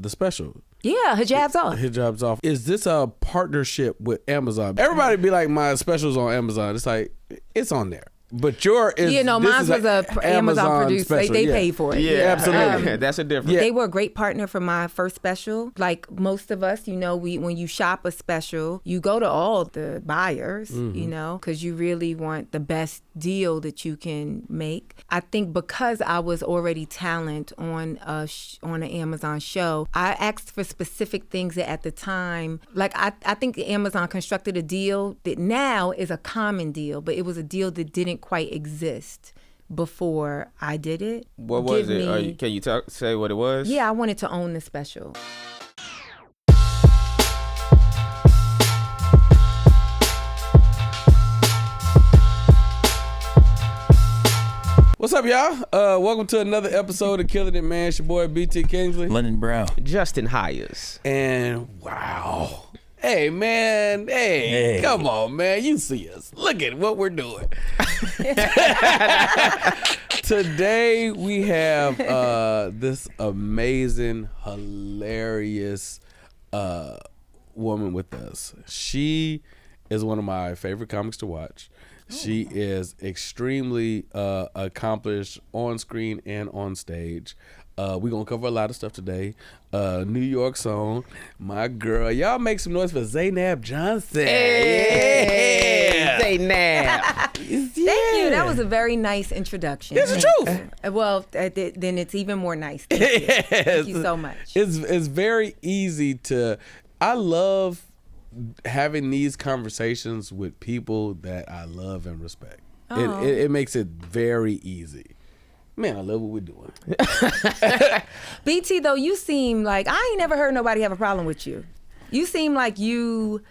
the special. Yeah, Hijabs off. Hijabs off. Is this a partnership with Amazon? Everybody be like, my special's on Amazon. It's like, it's on there. But mine was a Amazon produced. Special. They paid for it. Yeah, absolutely. That's a difference. They were a great partner for my first special. Like most of us, when you shop a special, you go to all the buyers, because you really want the best deal that you can make. I think because I was already talent on an Amazon show, I asked for specific things that at the time, like I think Amazon constructed a deal that now is a common deal, but it was a deal that didn't quite exist before I did it. What was it? Can you say what it was? Yeah, I wanted to own the special. What's up, y'all? Welcome to another episode of Killin It, man. It's your boy BT Kingsley. London Brown. Justin Hires. And wow. Hey, man. Hey, come on, man. You see us. Look at what we're doing. Today, we have this amazing, hilarious woman with us. She is one of my favorite comics to watch. She is extremely accomplished on screen and on stage. We're going to cover a lot of stuff today. New York song, my girl. Y'all make some noise for ZAINAB Johnson. Hey, ZAINAB. Thank you. That was a very nice introduction. It's the truth. Well, then it's even more nice. Thank you. Thank you so much. It's very easy to... I love having these conversations with people that I love and respect. It makes it very easy. Man, I love what we're doing. BT, though, you seem like, I ain't never heard nobody have a problem with you. You seem like you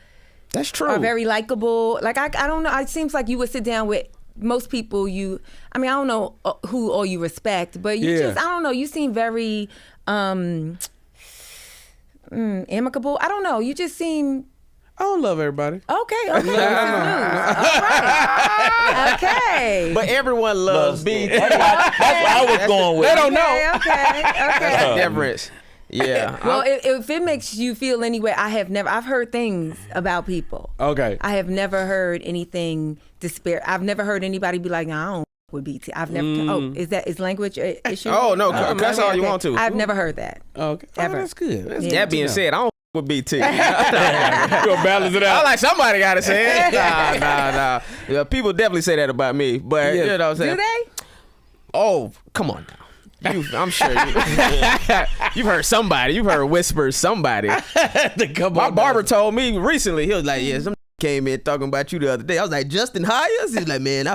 That's true. are very likable. Like, I don't know. It seems like you would sit down with most people I don't know who all you respect, but you just, I don't know. You seem very amicable. I don't know. You just seem... I don't love everybody. Okay. All right. Okay. But everyone loves BT. That's what I was going with. They don't know. Okay. That's the difference. Yeah. Well, if it makes you feel anyway, I've heard things about people. Okay. I have never heard anything despair. I've never heard anybody be like, no, I don't with BT. I've never. Is language an issue? Oh, no. That's all you want to. I've never heard that. Okay. Ever. Oh, that's good. That's Yeah. good That being to know. said, I don't with BT. You're gonna balance it out. I like somebody gotta say it. Nah. Yeah, people definitely say that about me, but you know what I'm saying? Do they? Oh, come on now. I'm sure you've heard somebody. You've heard whispers. Somebody. My barber told me recently. He was like, "Yeah, some came in talking about you the other day." I was like, "Justin Hires?" He's like, "Man, I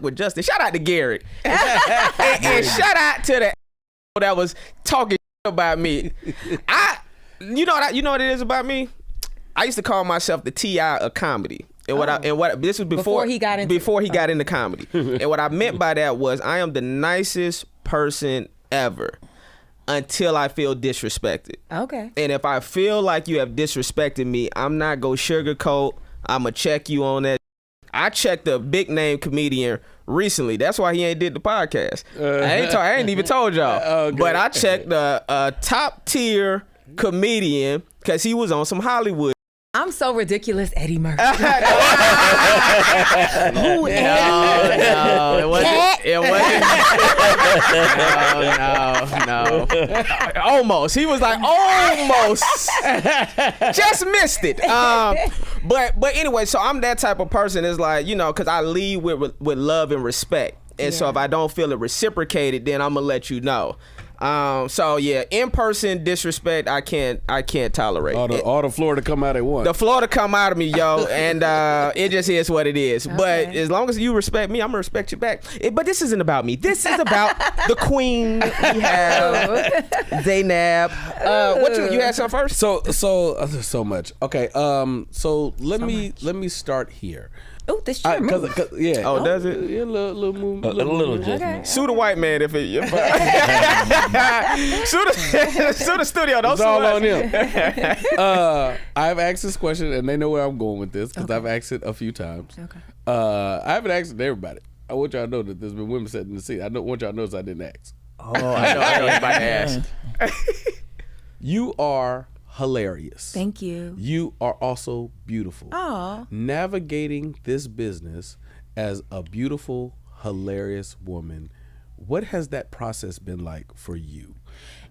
with Justin." Shout out to Garrett, and shout out to the that was talking about me. You know what it is about me? I used to call myself the T.I. of comedy. And this was before he got into comedy. And what I meant by that was I am the nicest person ever until I feel disrespected. Okay. And if I feel like you have disrespected me, I'm not gonna sugarcoat. I'm gonna check you on that. I checked a big name comedian recently. That's why he ain't did the podcast. I ain't even told y'all. Okay. But I checked a top tier comedian because he was on some Hollywood. I'm so ridiculous, Eddie Murphy. No, it wasn't. No. Almost. He was like almost. Just missed it. But anyway, so I'm that type of person. Is like, because I lead with love and respect. And so if I don't feel it reciprocated, then I'm gonna let you know. So yeah, in-person disrespect I can't tolerate. All the Florida come out at once. The Florida come out of me, yo, and it just is what it is. Okay. But as long as you respect me, I'm gonna respect you back. But this isn't about me. This is about the queen. We have ZAINAB. What you had something first? So much. Okay. So let me start here. Oh, this sure moves. Yeah. Oh, does it? Yeah, a little move. A little adjustment. Okay. Sue the white man if it. Sue the studio. Don't it's sue all us. on him. I've asked this question, and they know where I'm going with this because I've asked it a few times. Okay. I haven't asked it to everybody. I want y'all to know that there's been women sitting in the seat. I don't want y'all to notice I didn't ask. Oh, I know. Everybody asked. You are hilarious. Thank you. You are also beautiful. Oh. Navigating this business as a beautiful, hilarious woman, what has that process been like for you?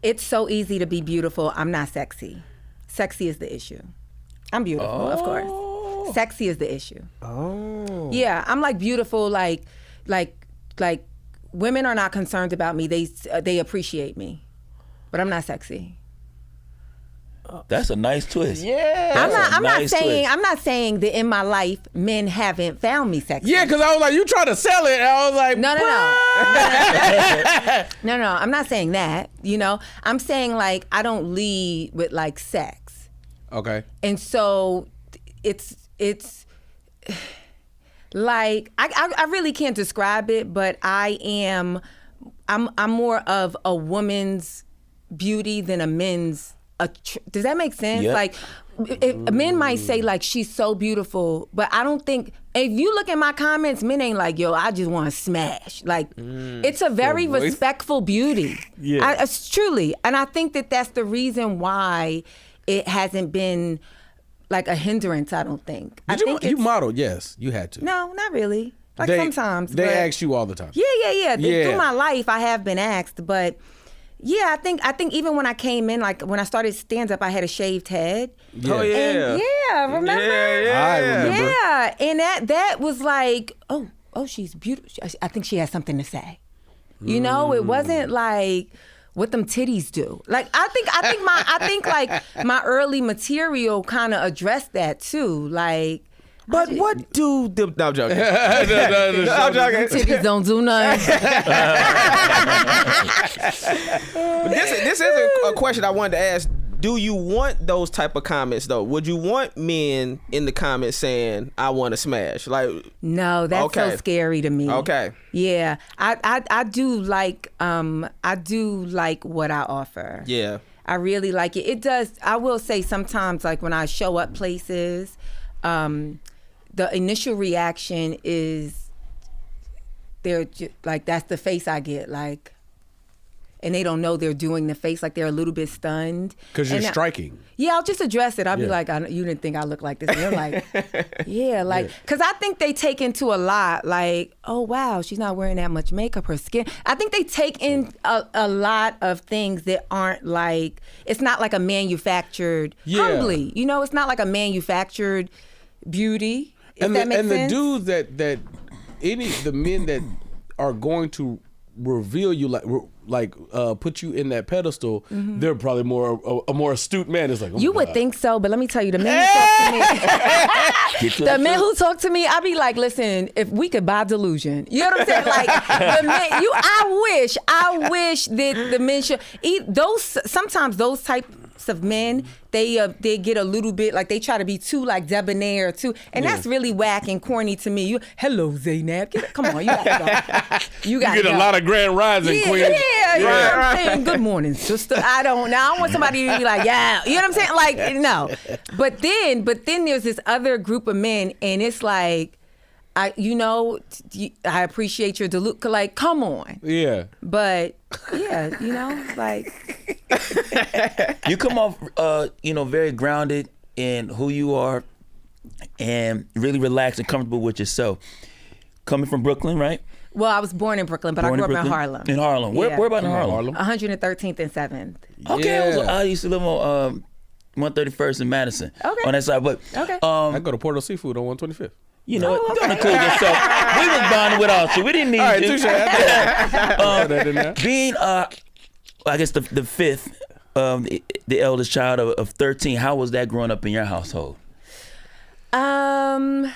It's so easy to be beautiful. I'm not sexy. Sexy is the issue. I'm beautiful, of course. Sexy is the issue. Oh. Yeah, I'm like beautiful, like women are not concerned about me. They appreciate me. But I'm not sexy. That's a nice twist. Yeah. I'm nice not saying that in my life men haven't found me sexy. Yeah, because I was like, you trying to sell it. And I was like, No. No, I'm not saying that. You know, I'm saying like I don't lead with like sex. Okay. And so it's like I really can't describe it, but I'm more of a woman's beauty than a men's. Does that make sense? Yep. Like, men might say like she's so beautiful, but I don't think if you look at my comments, men ain't like, yo, I just want to smash. Like, it's a very respectful beauty. Yeah, it's truly, and I think that that's the reason why it hasn't been like a hindrance. I don't think. You modeled? Yes, you had to. No, not really. Like sometimes they but, ask you all the time. Yeah. Through my life, I have been asked, but. Yeah, I think even when I came in, like when I started stand up, I had a shaved head. Yeah. Oh yeah. And, remember? Yeah. I remember. Yeah, and that was like, oh, she's beautiful. I think she has something to say. You know, it wasn't like what them titties do. Like I think like my early material kind of addressed that too. Like. But what do the... No, I'm joking. No, I'm joking. Titties don't do nothing. But this is a question I wanted to ask. Do you want those type of comments though? Would you want men in the comments saying, "I want to smash"? Like, no, that's so scary to me. Okay. Yeah, I do like what I offer. Yeah. I really like it. It does. I will say sometimes, like when I show up places, the initial reaction is they're like, that's the face I get, like, and they don't know they're doing the face, like they're a little bit stunned. Because you're striking. Yeah, I'll just address it. I'll be like, you didn't think I look like this. And they're like, yeah, like, because I think they take into a lot, like, oh, wow, she's not wearing that much makeup, her skin. I think they take in a lot of things that aren't like, it's not like a manufactured, humbly, you know, it's not like a manufactured beauty. If that makes sense. The dudes that the men that are going to reveal you put you in that pedestal, they're probably a more astute man. It's like, oh you would think so, but let me tell you, the men who talk to me, the men who talk to me, I be like, listen, if we could buy delusion, you know what I'm saying? Like the men, I wish that the men should eat those. Sometimes those types of men, they get a little bit like they try to be too like debonair too, and that's really whack and corny to me. Hello ZAINAB, come on, you gotta go. You get a lot of grand rising, queen. Yeah, you know what I'm saying? Good morning, sister. I don't want somebody to be like, yeah, you know what I'm saying? Like, no. But then there's this other group of men, and it's like, I appreciate your like, come on. Yeah. But yeah, like. You come off, very grounded in who you are, and really relaxed and comfortable with yourself. Coming from Brooklyn, right? Well, I was born in Brooklyn, but I grew up in Harlem. In Harlem. Where about in Harlem? 113th and 7th. Okay, I used to live on 131st and Madison. Okay. On that side, but I go to Porto Seafood on 125th. You know, you're gonna cool yourself. We was bonding with us, so we didn't need all right, you. Being, I guess the fifth, the eldest child of 13. How was that growing up in your household? I'm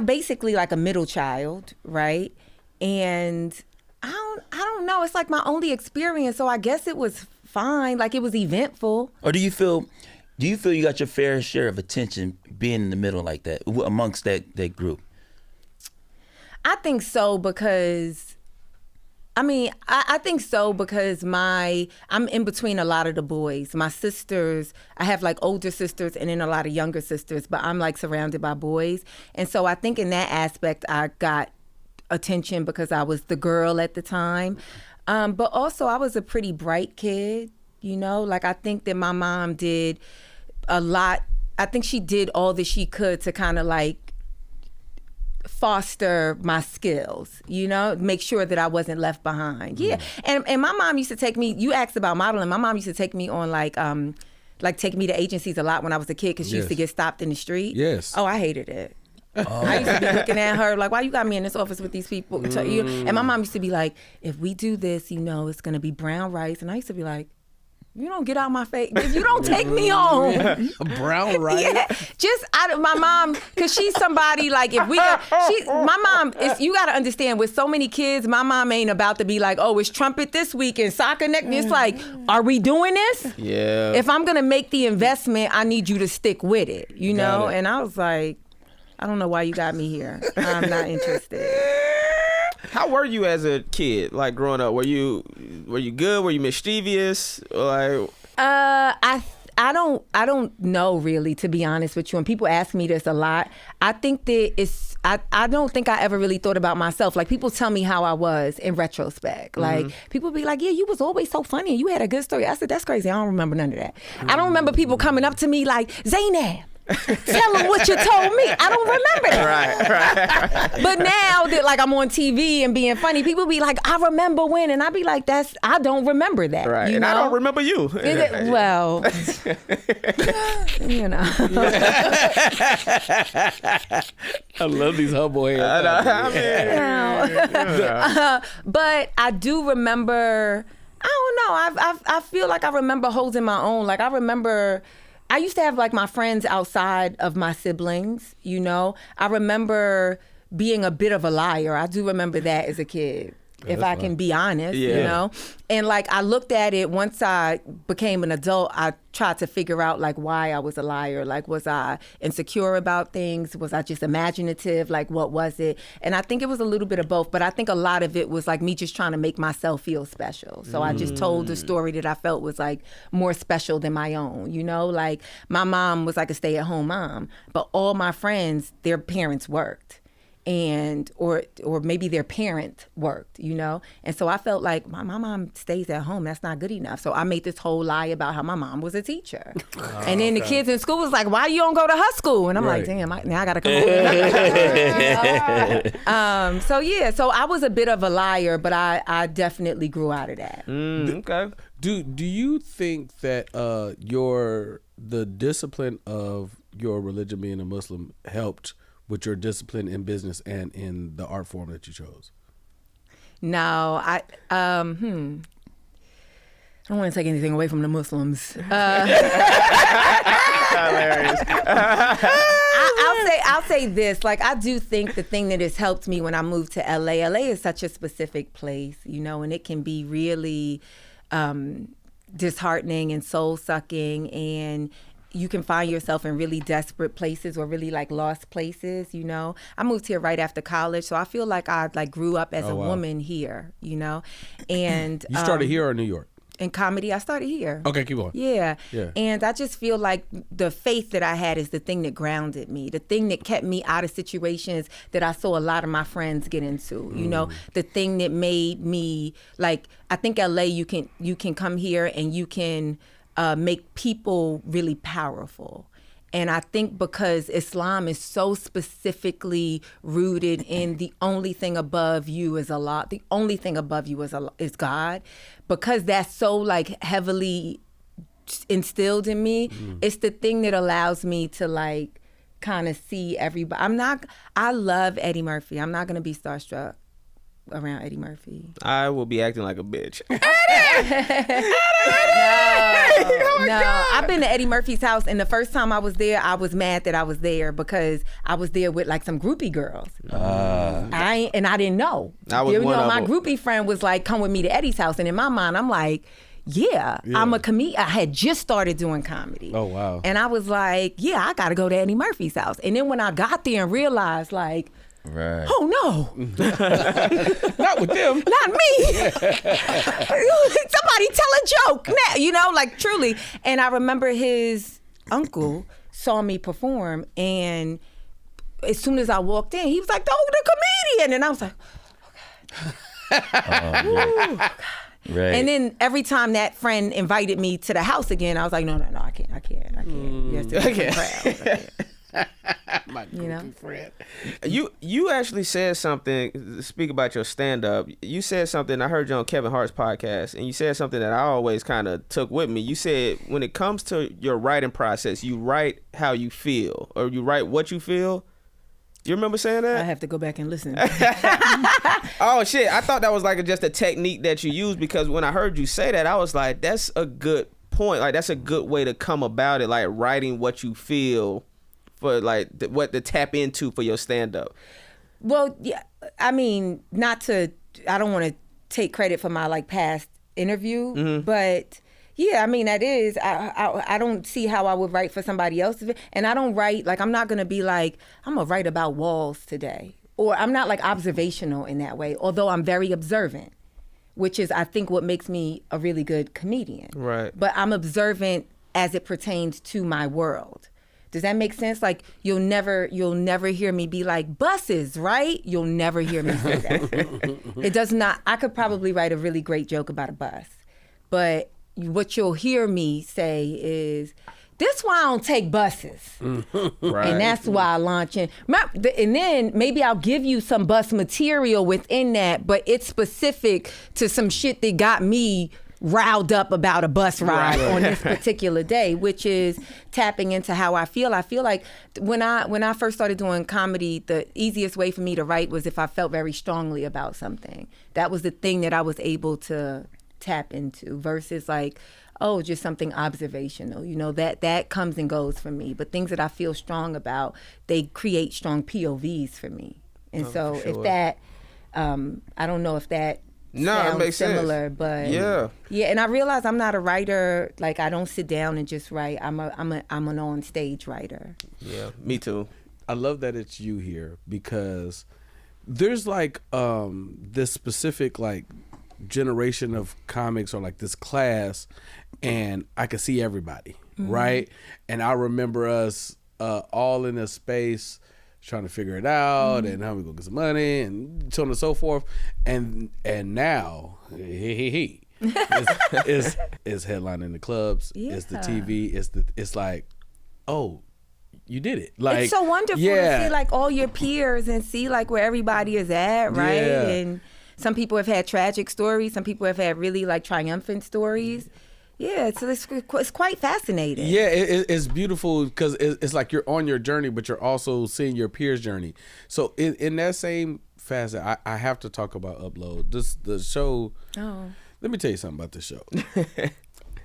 basically like a middle child, right? And I don't know. It's like my only experience, so I guess it was fine. Like it was eventful. Or do you feel you got your fair share of attention being in the middle like that amongst that group? I think so because, I think so because I'm in between a lot of the boys. My sisters, I have like older sisters and then a lot of younger sisters, but I'm like surrounded by boys. And so I think in that aspect, I got attention because I was the girl at the time. But also I was a pretty bright kid. you know? Like, I think that my mom did a lot. I think she did all that she could to kind of like foster my skills, you know, make sure that I wasn't left behind. Yeah. And my mom used to take me, you asked about modeling, my mom used to take me on like take me to agencies a lot when I was a kid because she used to get stopped in the street. Yes. Oh, I hated it. I used to be looking at her like, why you got me in this office with these people? And my mom used to be like, if we do this, you know, it's going to be brown rice. And I used to be like, you don't get out my face. You don't take me home. Brown rice. Yeah, my mom, because she's somebody like my mom is. You got to understand with so many kids, my mom ain't about to be like, oh, it's trumpet this week and soccer next. It's like, are we doing this? Yeah. If I'm gonna make the investment, I need you to stick with it. You know. And I was like, I don't know why you got me here. I'm not interested. How were you as a kid, like growing up? Were you good? Were you mischievous? Like, I don't know really, to be honest with you. And people ask me this a lot. I think that I don't think I ever really thought about myself. Like, people tell me how I was in retrospect. Like, people be like, yeah, you was always so funny and you had a good story. I said, that's crazy. I don't remember none of that. I don't remember people coming up to me like, ZAINAB, tell them what you told me. I don't remember that. Right. But now that like I'm on TV and being funny, people be like, I remember when, and I be like, I don't remember that. Right. You and know? I don't remember you. Well, you know. I love these humble hands. But I do remember. I don't know. I feel like I remember holding my own. Like I remember. I used to have like my friends outside of my siblings, you know. I remember being a bit of a liar. I do remember that as a kid, if I can be honest, you know. And like I looked at it once I became an adult, I tried to figure out like why I was a liar. Like, was I insecure about things? Was I just imaginative? Like, what was it? And I think it was a little bit of both, but I think a lot of it was like me just trying to make myself feel special. So I just told a story that I felt was like more special than my own, you know? Like my mom was like a stay-at-home mom, but all my friends, their parents worked. And or maybe their parent worked, you know? And so I felt like my mom stays at home. That's not good enough. So I made this whole lie about how my mom was a teacher. And then the kids in school was like, why you don't go to her school? And I'm like, damn, now I got to come over. So I was a bit of a liar, but I definitely grew out of that. Okay. Do you think that the discipline of your religion, being a Muslim, helped with your discipline in business and in the art form that you chose? No, I don't want to take anything away from the Muslims. Hilarious. I'll say this. Like, I do think the thing that has helped me when I moved to LA is such a specific place, you know, and it can be really disheartening and soul sucking, and you can find yourself in really desperate places or really like lost places, you know. I moved here right after college, so I feel like I like grew up as a woman here, you know. And you started here or New York? In comedy, I started here. Okay, keep on. Yeah. And I just feel like the faith that I had is the thing that grounded me, the thing that kept me out of situations that I saw a lot of my friends get into, you know, the thing that made me like, I think LA, you can come here and you can make people really powerful. And I think because Islam is so specifically rooted in the only thing above you is Allah, the only thing above you is God, because that's so like heavily instilled in me, it's the thing that allows me to like kind of see everybody. I love Eddie Murphy. I'm not going to be starstruck around Eddie Murphy. I will be acting like a bitch. No, I've been to Eddie Murphy's house, and the first time I was there, I was mad that I was there because I was there with like some groupie girls. I didn't know. I was one of my them. groupie friend was like, "Come with me to Eddie's house," and in my mind, I'm like, "Yeah, I'm a comedian." I had just started doing comedy. Oh wow! And I was like, "Yeah, I got to go to Eddie Murphy's house." And then when I got there and realized, like, right. oh no, Not with them. not me. Somebody tell a joke now, you know, like truly. And I remember his uncle saw me perform, and as soon as I walked in, he was like, "Oh, the comedian," and I was like, "Oh God." Right. And then every time that friend invited me to the house again, I was like, no, I can't. You have to be proud. My You know? friend. You actually said something, speak about your stand-up. You said something, I heard you on Kevin Hart's podcast, and you said something that I always kind of took with me. You said when it comes to your writing process, you write how you feel, or you write what you feel. You remember saying that? I have to go back and listen. Oh, shit. I thought that was like just a technique that you use, because when I heard you say that, I was like, that's a good point. Like, that's a good way to come about it, like writing what you feel for like what to tap into for your stand-up. Well, yeah, I mean, I don't want to take credit for my like past interview, but yeah, I mean, that is, I don't see how I would write for somebody else. And I don't write, like, I'm not going to be like, I'm going to write about walls today. Or I'm not like observational in that way, although I'm very observant, which is, I think, what makes me a really good comedian. Right. But I'm observant as it pertains to my world. Does that make sense? Like, you'll never hear me be like, buses, right? You'll never hear me say that. It does not. I could probably write a really great joke about a bus. But what you'll hear me say is, this why I don't take buses. Right. And that's why I launch in. And then maybe I'll give you some bus material within that, but it's specific to some shit that got me riled up about a bus ride on this particular day, which is tapping into how I feel. I feel like when I first started doing comedy, the easiest way for me to write was if I felt very strongly about something. That was the thing that I was able to tap into, versus like, oh, just something observational. You know, that comes and goes for me. But things that I feel strong about, they create strong POVs for me. And so if that, I don't know if that sounds it makes similar, sense. but yeah. And I realize I'm not a writer. Like, I don't sit down and just write. I'm an on stage writer. Yeah, me too. I love that it's you here, because there's like this specific like generation of comics, or like this class, and I could see everybody, right? And I remember us all in a space trying to figure it out, and how we gonna get some money, and so on and so forth. And now, it's headlining the clubs, it's the TV, it's like, oh, you did it. Like, it's so wonderful to see like all your peers and see like where everybody is at, right? Yeah. And some people have had tragic stories, some people have had really like triumphant stories. Yeah, it's quite fascinating. Yeah, it's beautiful, because it's like you're on your journey, but you're also seeing your peers' journey. So in that same facet, I have to talk about Upload. The show. Oh. Let me tell you something about this show.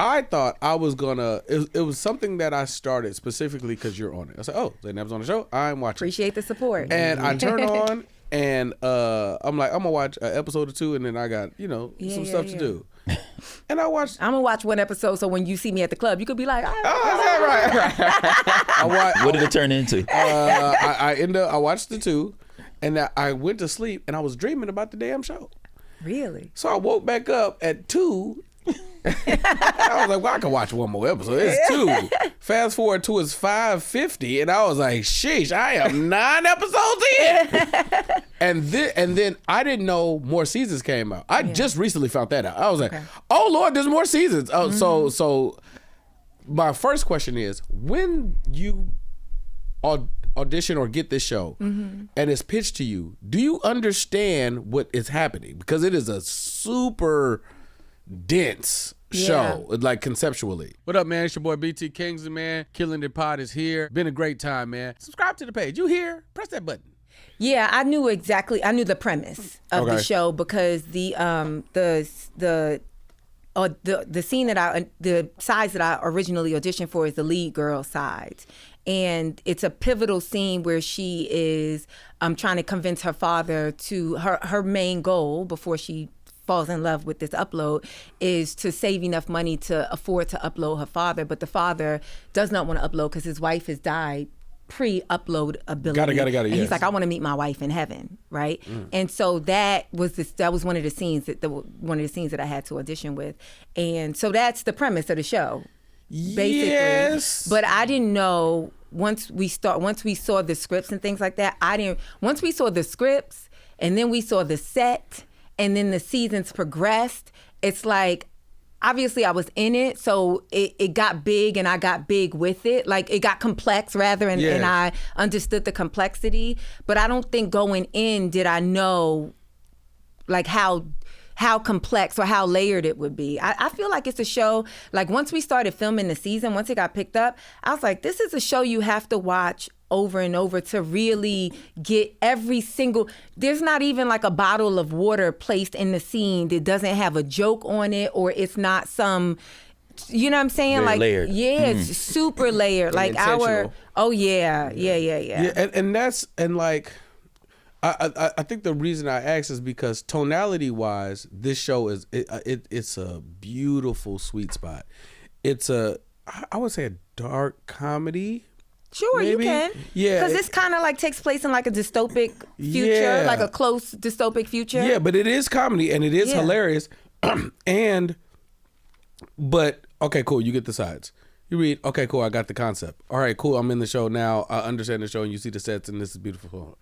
I thought I was gonna. It was something that I started specifically because you're on it. I said, "Oh, ZAINAB's on the show. I'm watching." Appreciate the support. And I turn on, and I'm like, I'm gonna watch an episode or two, and then I got some stuff to do. And I'm gonna watch one episode, so when you see me at the club, you could be like, Oh, is that right? What did it turn into? I watched the two, and I went to sleep, and I was dreaming about the damn show. Really? So I woke back up at 2. I was like, well, I can watch one more episode. It's 2. Fast forward to it's 5:50, and I was like, sheesh, I am 9 episodes in. And then I didn't know more seasons came out. I just recently found that out. I was like, oh Lord, there's more seasons. Oh, so my first question is, when you audition or get this show and it's pitched to you, do you understand what is happening? Because it is a super dense show, like conceptually. What up, man? It's your boy BT Kingsley, man. Killin' the Pod is here. Been a great time, man. Subscribe to the page. You here? Press that button. Yeah, I knew the premise of the show, because the scene the sides that I originally auditioned for is the lead girl sides. And it's a pivotal scene where she is trying to convince her father to her main goal before she falls in love with this Upload is to save enough money to afford to upload her father. But the father does not want to upload because his wife has died pre-upload ability. Got it. And yes. he's like, I want to meet my wife in heaven, right? And so that was one of the scenes that I had to audition with, and so that's the premise of the show, basically. Yes. But I didn't know once we saw the scripts and things like that. Once we saw the scripts, and then we saw the set, and then the seasons progressed, it's like, obviously I was in it, so it got big and I got big with it. Like, it got complex rather, and I understood the complexity. But I don't think going in did I know like how complex or how layered it would be. I feel like it's a show, like once we started filming the season, once it got picked up, I was like, this is a show you have to watch over and over to really get every single, there's not even like a bottle of water placed in the scene that doesn't have a joke on it, or it's not some, you know what I'm saying? Very like layered. Yeah, it's super layered. Like intentional. yeah. And that's, and like, I think the reason I asked is because tonality wise, this show is it's a beautiful sweet spot. It's I would say a dark comedy. Sure, maybe? you can. Yeah. Because this kind of like takes place in like a dystopic future, like a close dystopic future. Yeah, but it is comedy and it is hilarious. But okay, cool, you get the sides. You read, okay, cool, I got the concept. All right, cool, I'm in the show now. I understand the show and you see the sets and this is beautiful.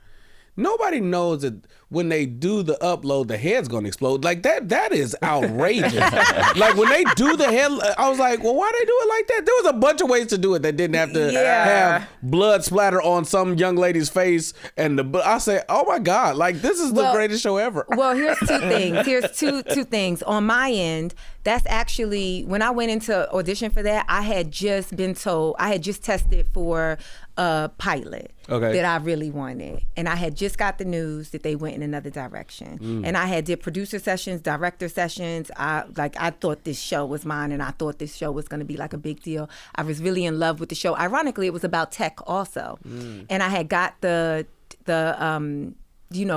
Nobody knows that when they do the upload, the head's gonna explode. Like that is outrageous. Like when they do the head, I was like, well, why they do it like that? There was a bunch of ways to do it that didn't have to have blood splatter on some young lady's face. And I say, oh my God, like this is the greatest show ever. Well, here's two things. Here's two things. On my end, that's actually, when I went into audition for that, I had just been told, I had just tested for a pilot that I really wanted. And I had just got the news that they went in another direction. And I had did producer sessions, director sessions. I thought this show was mine, and I thought this show was going to be like a big deal. I was really in love with the show. Ironically, it was about tech also. And I had got the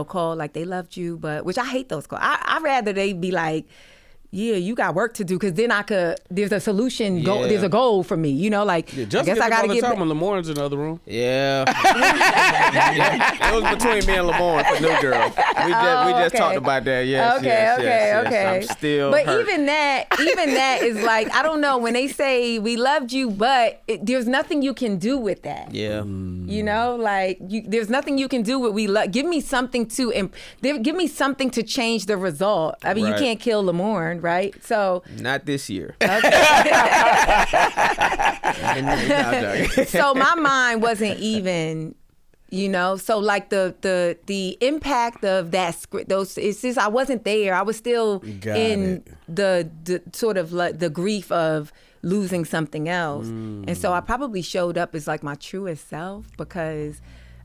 call like they loved you, but, which I hate those calls. I'd rather they be like, yeah, you got work to do, because then there's a solution, there's a goal for me, I guess I got to get time when Lamore's in the other room. Yeah. It was between me and Lamore for New Girl. We just talked about that. Yes. Okay. I'm still But hurt. even that is like, I don't know, when they say we loved you, but there's nothing you can do with that. Yeah. There's nothing you can do with we love. Give me something to change the result. I mean, you can't kill Lamore, right? So not this year. So my mind wasn't even, so like the impact of that script, it's just, I wasn't there. I was still the sort of like the grief of losing something else. And so I probably showed up as like my truest self, because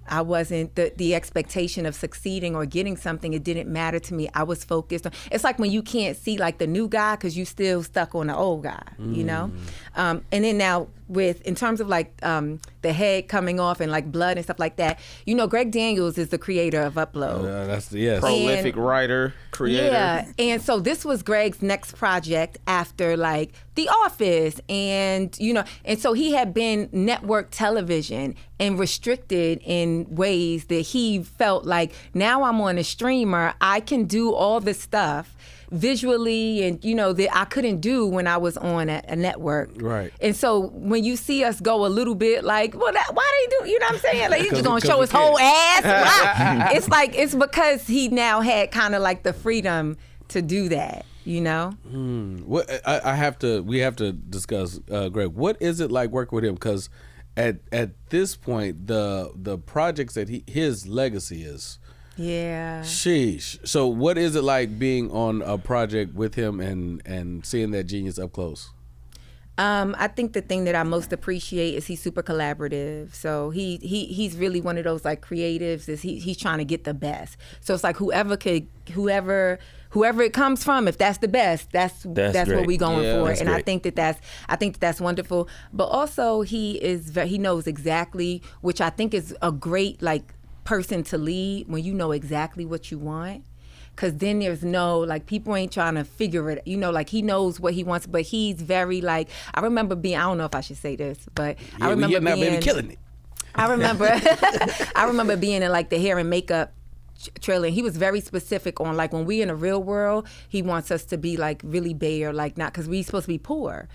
I wasn't the expectation of succeeding or getting something. It didn't matter to me. I was focused on. It's like when you can't see like the new guy because you still stuck on the old guy, And then now in terms of like the head coming off and like blood and stuff like that, Greg Daniels is the creator of Upload. That's prolific writer, creator. Yeah, and so this was Greg's next project after like The Office, and and so he had been network television and restricted in ways that he felt like, now I'm on a streamer, I can do all the stuff visually and that I couldn't do when I was on a network. Right. And so when you see us go a little bit like, well, why they do, you know what I'm saying? Like, he's just gonna show his whole ass. Why? It's like, it's because he now had kind of like the freedom to do that. What we have to discuss, Greg. What is it like working with him? Because at this point, the projects that his legacy is. Yeah. Sheesh. So what is it like being on a project with him and seeing that genius up close? I think the thing that I most appreciate is he's super collaborative. So he's really one of those like creatives. He's trying to get the best. So it's like whoever it comes from, if that's the best, that's what we going for. And great. I think that's wonderful. But also he knows exactly, which I think is a great like person to lead, when you know exactly what you want. Because then there's no, like, people ain't trying to figure it, like, he knows what he wants, but he's very, like, I remember being, I don't know if I should say this, but I remember being, baby, killing it. I remember being in, like, the hair and makeup trailer, and he was very specific on, like, when we in the real world, he wants us to be, like, really bare, like, not, because we supposed to be poor.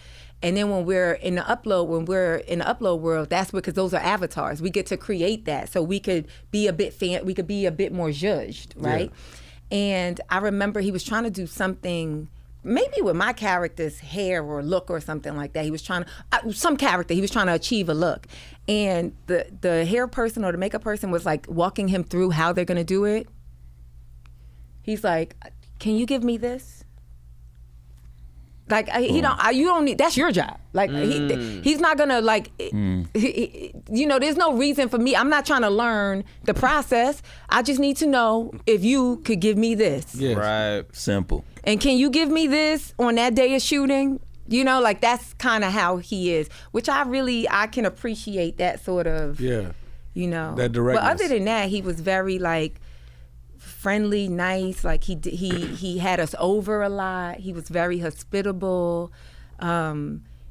And then when we're in the upload world, that's because those are avatars. We get to create that, so we could be a bit more judged, right? Yeah. And I remember he was trying to do something maybe with my character's hair or look or something like that. He was trying to, some character, he was trying to achieve a look. And the hair person or the makeup person was like walking him through how they're gonna do it. He's like, can you give me this? Like you don't need. That's your job. Like he's not gonna like. There's no reason for me. I'm not trying to learn the process. I just need to know if you could give me this. Yes. Right. Simple. And can you give me this on that day of shooting? Like that's kind of how he is, which I can appreciate that sort of. Yeah. That directness. But other than that, he was very like friendly, nice. Like he had us over a lot. He was very hospitable,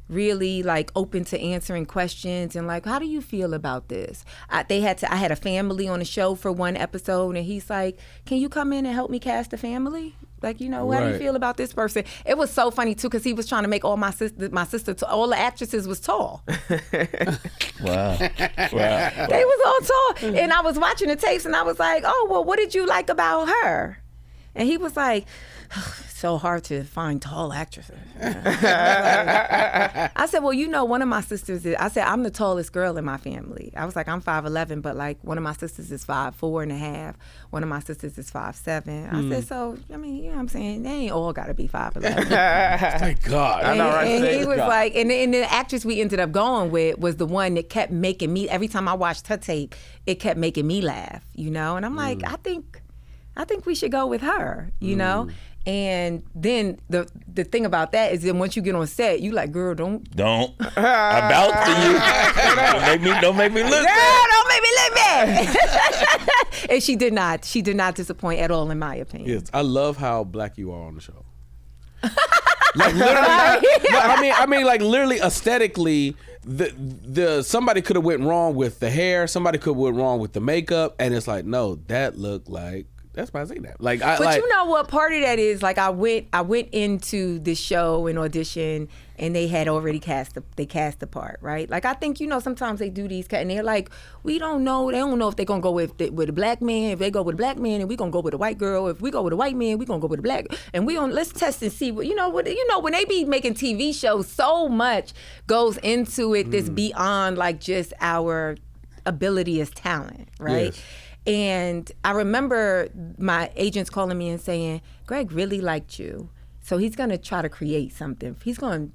really like open to answering questions and like, how do you feel about this? I had a family on the show for one episode, and he's like, can you come in and help me cast a family? Like, how do you feel about this person? It was so funny too, because he was trying to make all my sister, all the actresses was tall. Wow. They was all tall. And I was watching the tapes and I was like, oh, well, what did you like about her? And he was like, so hard to find tall actresses. I said, well, one of my sisters I'm the tallest girl in my family. I was like, I'm 5'11", but like one of my sisters is 5'4.5". One of my sisters is 5'7". I said, so, I mean, you know what I'm saying? They ain't all got to be 5'11". Thank God. And, and he was like, and the actress we ended up going with was the one that kept making me, every time I watched her tape, it kept making me laugh, And I'm like, I think we should go with her, And then the thing about that is that once you get on set, you like, girl, don't. About to you. Don't make me look girl, bad. don't make me look bad. And she did not disappoint at all, in my opinion. Yes, I love how black you are on the show. Like literally, I mean, like literally aesthetically, the somebody could have went wrong with the hair, somebody could have went wrong with the makeup, and it's like, no, that looked like. That's why I say that. But you know what part of that is? Like I went into the show and audition, and they had already cast the part, right? Like I think sometimes they do these and they're like, we don't know. They don't know if they're gonna go with a black man. If they go with a black man, and we gonna go with a white girl. If we go with a white man, we gonna go with a black. And let's test and see what when they be making TV shows, so much goes into it that's beyond like just our ability as talent, right? Yes. And I remember my agents calling me and saying, Greg really liked you, so he's going to try to create something. He's going to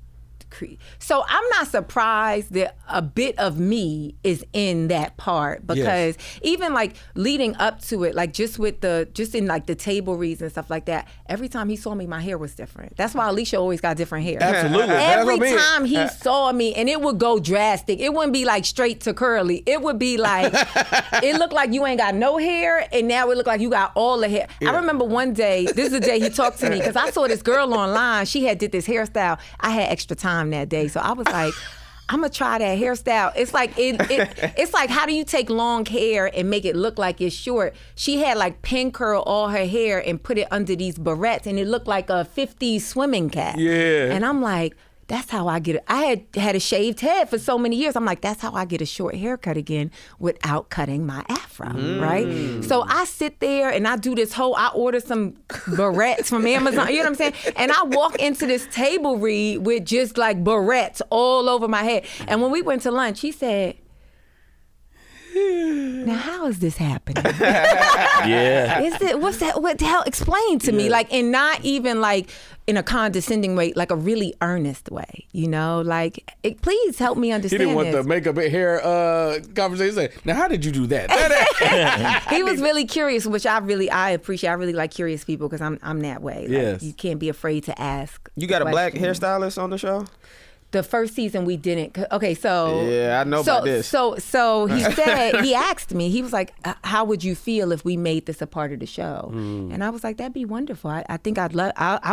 create. So I'm not surprised that a bit of me is in that part, because even like leading up to it, like just in like the table reads and stuff like that, every time he saw me, my hair was different. That's why Alicia always got different hair. Absolutely. Every time he saw me, and it would go drastic. It wouldn't be like straight to curly. It would be like, it looked like you ain't got no hair, and now it looked like you got all the hair. Yeah. I remember one day, this is the day he talked to me, because I saw this girl online. She did this hairstyle. I had extra time that day, so I was like, I'm gonna try that hairstyle. It's like it's like, how do you take long hair and make it look like it's short? She had like pin curl all her hair and put it under these barrettes, and it looked like a 50s swimming cap. Yeah. And I'm like, that's how I get it. I had a shaved head for so many years. I'm like, that's how I get a short haircut again without cutting my afro, right? So I sit there and I do I order some barrettes from Amazon, you know what I'm saying? And I walk into this table read with just like barrettes all over my head. And when we went to lunch, he said, now how is this happening? Yeah. What's that? What the hell? Explain to me. Like, and not even like in a condescending way, like a really earnest way, like, please help me understand. He didn't want the makeup and hair conversation. Now, how did you do that? He was really curious, which I appreciate. I really like curious people, because I'm that way. Like, yes. You can't be afraid to ask. You got a black hairstylist on the show? The first season we didn't. Okay, so yeah, I know about this. So he said, he asked me, he was like, how would you feel if we made this a part of the show? And I was like, that'd be wonderful. I think I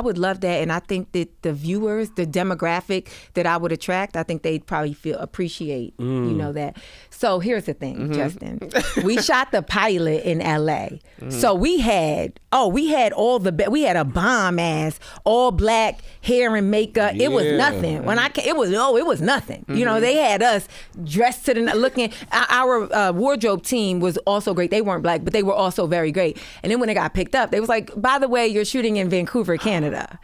would love that. And I think that the viewers, the demographic that I would attract, I think they'd probably appreciate that. So here's the thing, Justin. We shot the pilot in LA. So we had we had a bomb ass all black hair and makeup. It was nothing. When it was nothing. They had us dressed to the looking. Our wardrobe team was also great. They weren't black, but they were also very great. And then when it got picked up, they was like, by the way, you're shooting in Vancouver, Canada.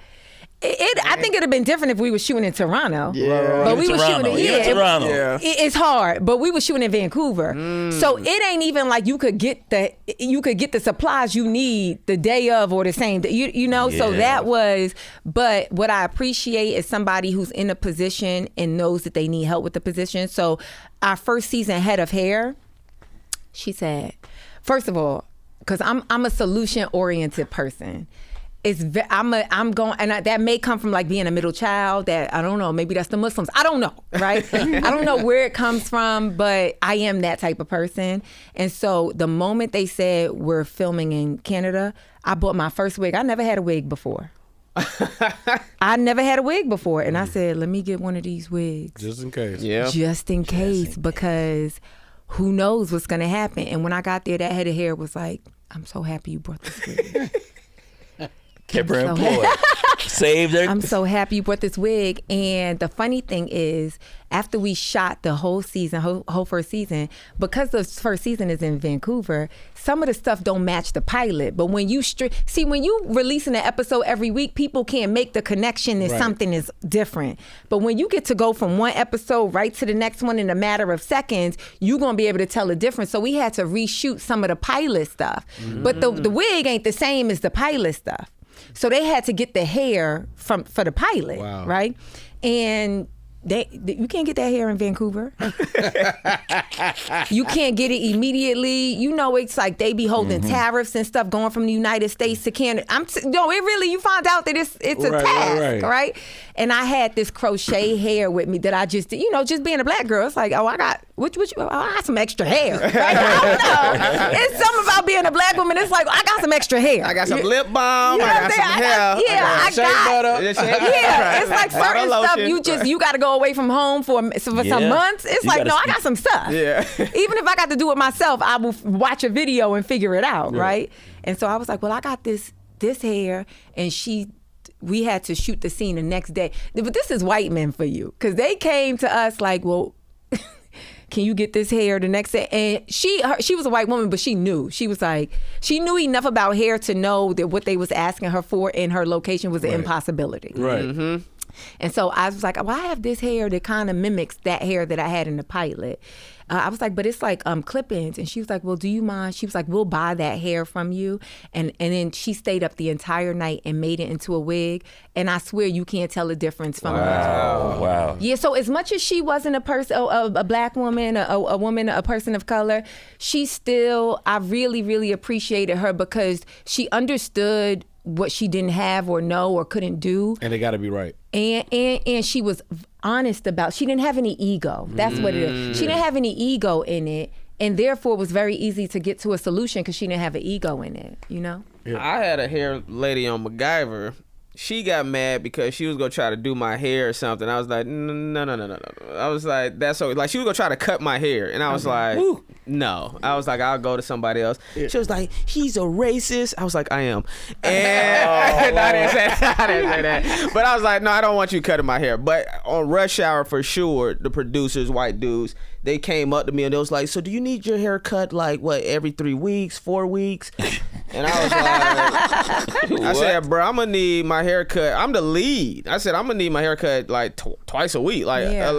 I think it'd have been different if we were shooting in Toronto. Yeah. But we were shooting Toronto. It's hard, but we were shooting in Vancouver. So it ain't even like you could get the supplies you need the day of or the same day. You know, so that was, but what I appreciate is somebody who's in a position and knows that they need help with the position. So our first season head of hair, she said, first of all, because I'm a solution oriented person. I'm going, and that may come from like being a middle child. That I don't know. Maybe that's the Muslims. I don't know, right? I don't know where it comes from, but I am that type of person. And so the moment they said we're filming in Canada, I bought my first wig. I never had a wig before. I never had a wig before, and I said, let me get one of these wigs just in case. Yeah, just in case, because who knows what's gonna happen. And when I got there, that head of hair was like, I'm so happy you brought this wig. Kept her employed. Saved her. I'm so happy you brought this wig. And the funny thing is, after we shot the whole season, whole first season, because the first season is in Vancouver, some of the stuff don't match the pilot. But when you when you releasing an episode every week, people can't make the connection that something is different. But when you get to go from one episode right to the next one in a matter of seconds, you're gonna be able to tell the difference. So we had to reshoot some of the pilot stuff. But the wig ain't the same as the pilot stuff. So they had to get the hair for the pilot, right? And you can't get that hair in Vancouver. You can't get it immediately. You know, it's like they be holding tariffs and stuff going from the United States to Canada. You find out that it's a task, right? And I had this crochet hair with me that I just, just being a black girl, it's like, I got some extra hair. Right? I don't know. It's something about being a black woman. It's like, I got some extra hair. I got some lip balm. I got some hair. It's like certain stuff you got to go away from home for some months. It's like, no, I got some stuff. Yeah. Even if I got to do it myself, I will watch a video and figure it out, right? And so I was like, well, I got this hair, and we had to shoot the scene the next day. But this is white men for you, because they came to us like, well, can you get this hair the next day? And she was a white woman, but she knew. She was like, she knew enough about hair to know that what they was asking her for in her location was an impossibility. Right. Mm-hmm. And so I was like, well, I have this hair that kind of mimics that hair that I had in the pilot. I was like, but it's like clip-ins. And she was like, well, do you mind? She was like, we'll buy that hair from you. And then she stayed up the entire night and made it into a wig. And I swear you can't tell the difference from Wow. Yeah, so as much as she wasn't a person, a black woman, a woman, a person of color, I really, really appreciated her because she understood what she didn't have or know or couldn't do. And they got to be right. And she was honest about, she didn't have any ego. That's what it is. She didn't have any ego in it. And therefore it was very easy to get to a solution because she didn't have an ego in it, Yeah. I had a hair lady on MacGyver. She got mad because she was gonna try to do my hair or something. I was like, no. I was like, that's so. Like she was gonna try to cut my hair, and I was like, no. I was like, I'll go to somebody else. She was like, he's a racist. I was like, I am, and I didn't say that. But I was like, no, I don't want you cutting my hair. But on Rush Hour for sure, the producers, white dudes, they came up to me and they was like, so do you need your hair cut like what, every 3 weeks, 4 weeks? And I was like, I said, bro, I'm gonna need my haircut. I'm the lead. I said, I'm gonna need my haircut like twice a week, like at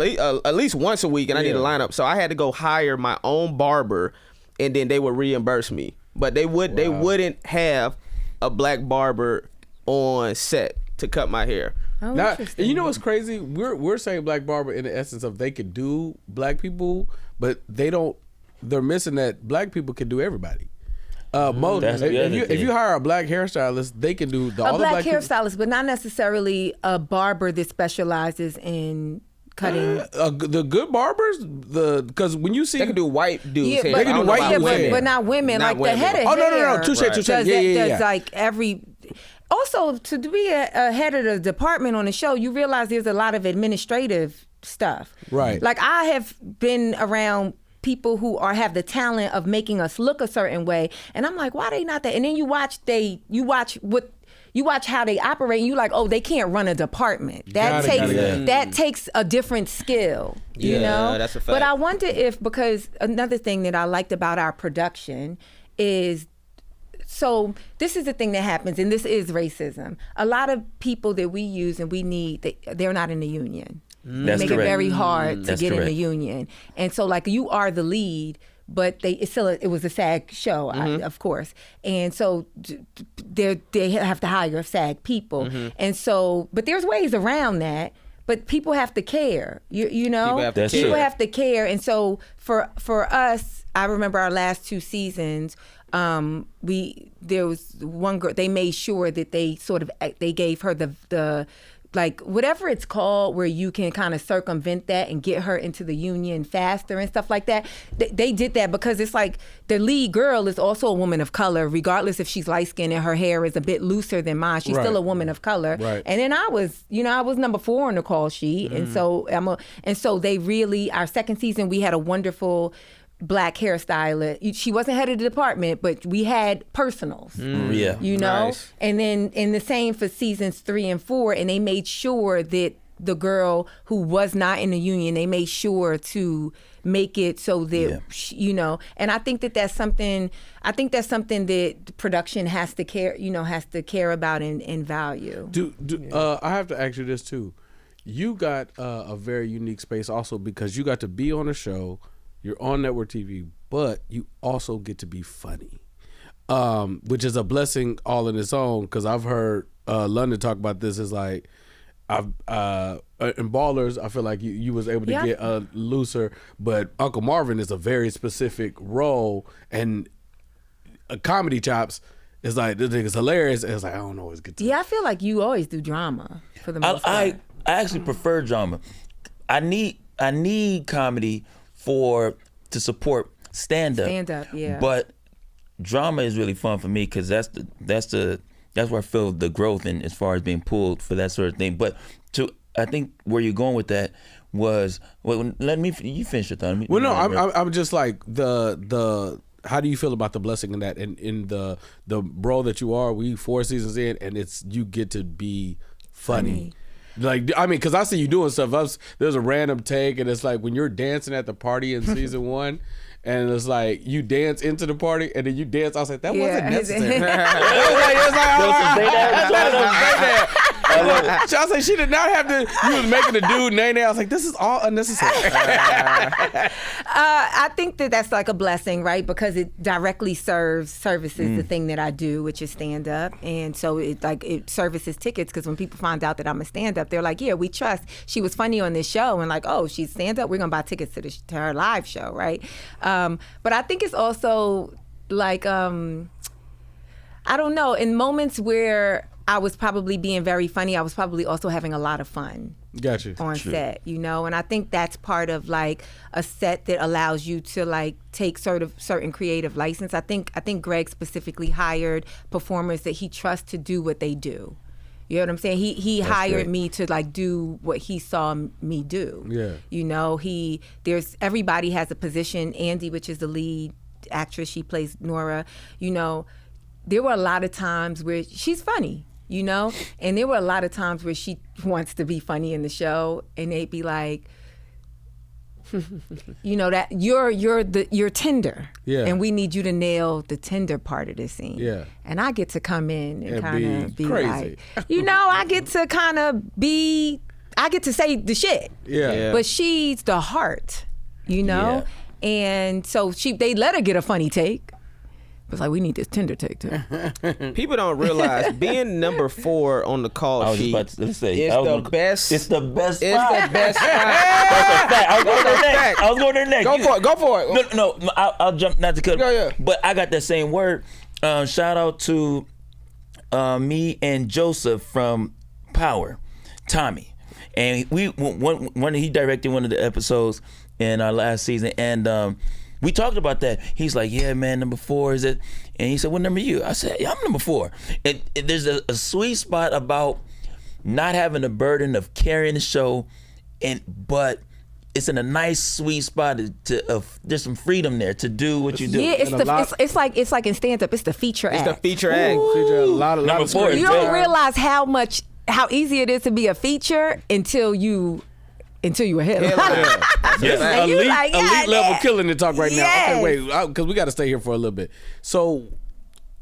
least once a week, and I need a lineup. So I had to go hire my own barber, and then they would reimburse me. But they wouldn't have a black barber on set to cut my hair. Oh, now, you know what's crazy? We're saying black barber in the essence of they could do black people, but they're missing that black people can do everybody. If you hire a black hairstylist, they can do all the black hairstylist, but not necessarily a barber that specializes in cutting. The good barbers, because when you see they can do white dudes, hair. They can do white dudes, hair. but not women. Not like women. the head of hair. No. Touche. There's like every. Also, to be a head of the department on the show, you realize there's a lot of administrative stuff. Right. Like I have been around people who have the talent of making us look a certain way, and I'm like, why they not that? And then you watch how they operate, and you like, oh, they can't run a department. That takes a different skill, you know? That's a fact. But I wonder because another thing that I liked about our production is so this is the thing that happens, and this is racism. A lot of people that we use and we need, they're not in the union. That's Make correct. it very hard to That's get in correct. the union. And so like you are the lead, but it was a SAG show, of course. And so they have to hire SAG people. And so, but there's ways around that. But people have to care, you know. People have to care, and so for us, I remember our last 2 seasons. There was one girl. They made sure that they gave her the like whatever it's called, where you can kind of circumvent that and get her into the union faster and stuff like that. They did that because it's like the lead girl is also a woman of color, regardless if she's light skinned and her hair is a bit looser than mine. She's still a woman of color. Right. And then I was number 4 on the call sheet, and so they really, our second season, we had a wonderful Black hairstylist. She wasn't head of the department, but we had personals. You know? Nice. And then in the same for seasons 3 and 4, and they made sure that the girl who was not in the union, they made sure to make it so that you know. And I think that's something that production has to care about and value. I have to ask you this too. You got a very unique space also because you got to be on a show. You're on network TV, but you also get to be funny, which is a blessing all in its own. Because I've heard London talk about this. Is like, in Ballers, I feel like you was able to get looser, but Uncle Marvin is a very specific role, and Comedy Chops is like, this nigga's hilarious. And it's like, I don't always get to. Yeah, I feel like you always do drama for the most part. I actually prefer drama. I need comedy to support stand-up. Stand-up, yeah. But drama is really fun for me because that's where I feel the growth in as far as being pulled for that sort of thing. But I think where you're going with that was, you finish your thought. Well, no, I'm just like the. How do you feel about the blessing in that? In the role that you are, we 4 seasons in, and you get to be funny. Like, I mean, because I see you doing stuff. There's a random take, and it's like when you're dancing at the party in season 1, and it's like you dance into the party, and then you dance. I was like, that wasn't necessary. I was like, she did not have to. You was making the dude nay. I was like, this is all unnecessary. I think that's like a blessing, right? Because it directly services the thing that I do, which is stand up, and so it services tickets. Because when people find out that I'm a stand up, they're like, yeah, we trust. She was funny on this show, and like, oh, she's stand up. We're gonna buy tickets to her live show, right? But I think it's also like I don't know. In moments where I was probably being very funny, I was probably also having a lot of fun. Gotcha. On set, you know, and I think that's part of like a set that allows you to like take sort of certain creative license. I think Greg specifically hired performers that he trusts to do what they do. You know what I'm saying? He hired me to like do what he saw me do. Yeah. You know, everybody has a position. Andy, which is the lead actress, she plays Nora. You know, there were a lot of times where she's funny. You know, and there were a lot of times where she wants to be funny in the show, and they'd be like, you know, that you're tender, and we need you to nail the tender part of the scene. Yeah, and I get to come in and kind of be crazy. Like, you know, I get to say the shit. Yeah, but she's the heart, you know, and so they let her get a funny take. It's like, we need this tender take too. People don't realize being number 4 on the call sheet is the best. It's the best. It's the best spot. That's a fact. I was going there next. Go for it. No, I'll jump, not to cut. Yeah. But I got that same word. Shout out to me and Joseph from Power, Tommy, and he directed one of the episodes in our last season, and we talked about that. He's like, yeah, man, number 4 is it? And he said, what number are you? I said, yeah, I'm number 4. And there's a sweet spot about not having the burden of carrying the show, but it's in a nice sweet spot there's some freedom there to do what you do. Yeah, it's like in stand up, it's the feature act. It's the feature act. A lot of you don't realize how easy it is to be a feature until you were hit. Elite level Killin to talk right now. Okay, wait, because we got to stay here for a little bit. So,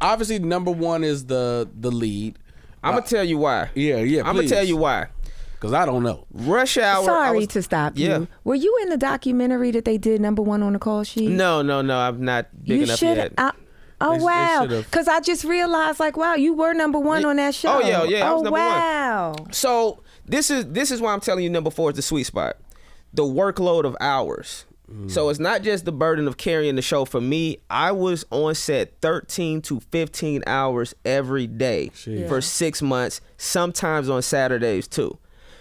obviously number one is the lead. I'm gonna tell you why. Yeah. I'm gonna tell you why. Because I don't know. Rush Hour. Sorry to stop you. Were you in the documentary that they did number one on the call sheet? No. I'm not big enough yet. Wow. Because I just realized, like, wow, you were number one on that show. Oh, yeah. I was number wow. one. So this is why I'm telling you number 4 is the sweet spot. The workload of hours. So it's not just the burden of carrying the show. For me, I was on set 13 to 15 hours every day for 6 months, sometimes on Saturdays too.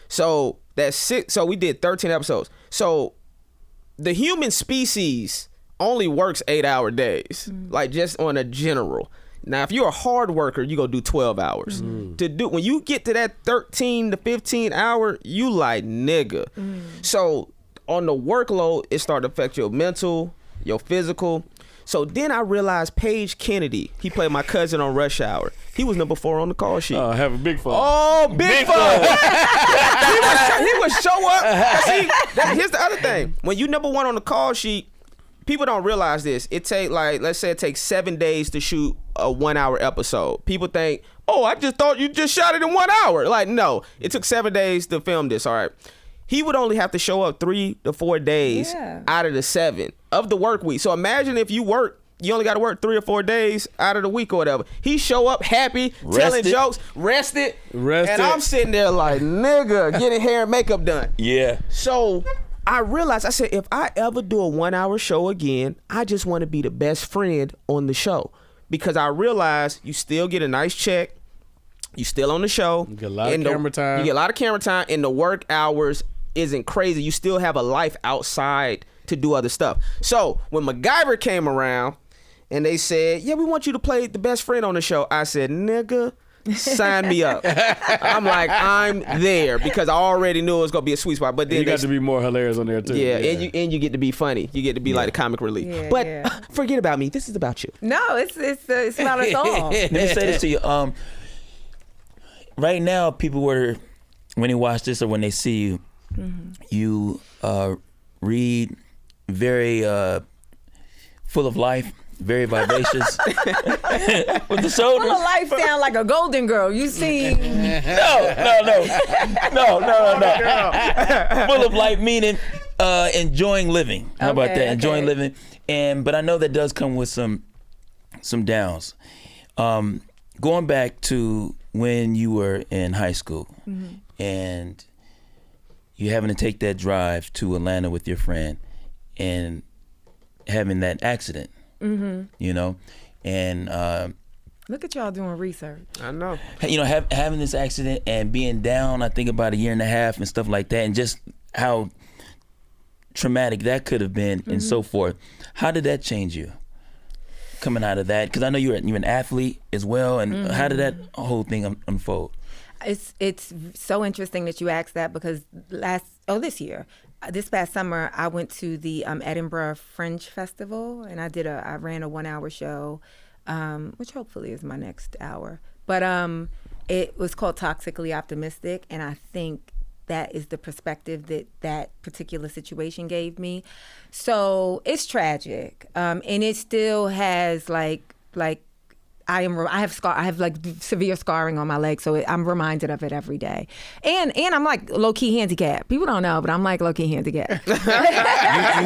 So that's 6. So we did 13 episodes. So the human species only works 8-hour days, like just on a general. Now, if you're a hard worker, you go do 12 hours. When you get to that 13 to 15 hour, you like nigga. So on the workload, it started to affect your mental, your physical. So then I realized Paige Kennedy, he played my cousin on Rush Hour. He was number 4 on the call sheet. Oh, having big fun. Oh, big fun. he would show up. See, here's the other thing. When you number 1 on the call sheet, people don't realize this. It take let's say it takes 7 days to shoot a 1-hour episode. People think, oh, I just thought you just shot it in 1 hour. Like, no, it took 7 days to film this. All right. He would only have to show up 3 to 4 days out of the 7 of the work week. So imagine if you only got to work 3 or 4 days out of the week or whatever. He show up happy, telling jokes, rested, and I'm sitting there like, nigga, getting hair and makeup done. Yeah. So I realized, I said, if I ever do a 1-hour show again, I just want to be the best friend on the show. Because I realized you still get a nice check. You still on the show. You get a lot of camera time. You get a lot of camera time, and the work hours isn't crazy. You still have a life outside to do other stuff. So when MacGyver came around and they said, yeah, we want you to play the best friend on the show, I said, nigga, sign me up. I'm like, I'm there, because I already knew it was gonna be a sweet spot. But then you got to be more hilarious on there too. Yeah, and you get to be funny. You get to be like the comic relief. Yeah, but forget about me. This is about you. No, it's about us all. Let me say this to you. Right now, people when they watch this or when they see you, you read very full of life, very vivacious. With the shoulders. Full of life sound like a golden girl. You see? No. Full of life meaning enjoying living. How about that? Enjoying living. But I know that does come with some downs. Going back to when you were in high school and you having to take that drive to Atlanta with your friend and having that accident, you know, and look at y'all doing research. I know. You know, having this accident and being down, I think about 1.5 years and stuff like that, and just how traumatic that could have been and so forth. How did that change you? Coming out of that, because I know you're an athlete as well, and how did that whole thing unfold? It's so interesting that you asked that, because this past summer I went to the Edinburgh Fringe Festival, and I ran a 1-hour show, which hopefully is my next hour. But it was called Toxically Optimistic, and I think that is the perspective that particular situation gave me. So it's tragic, and it still has like I have like severe scarring on my leg, so I'm reminded of it every day. And I'm like low key handicapped. People don't know, but I'm like low key handicapped. you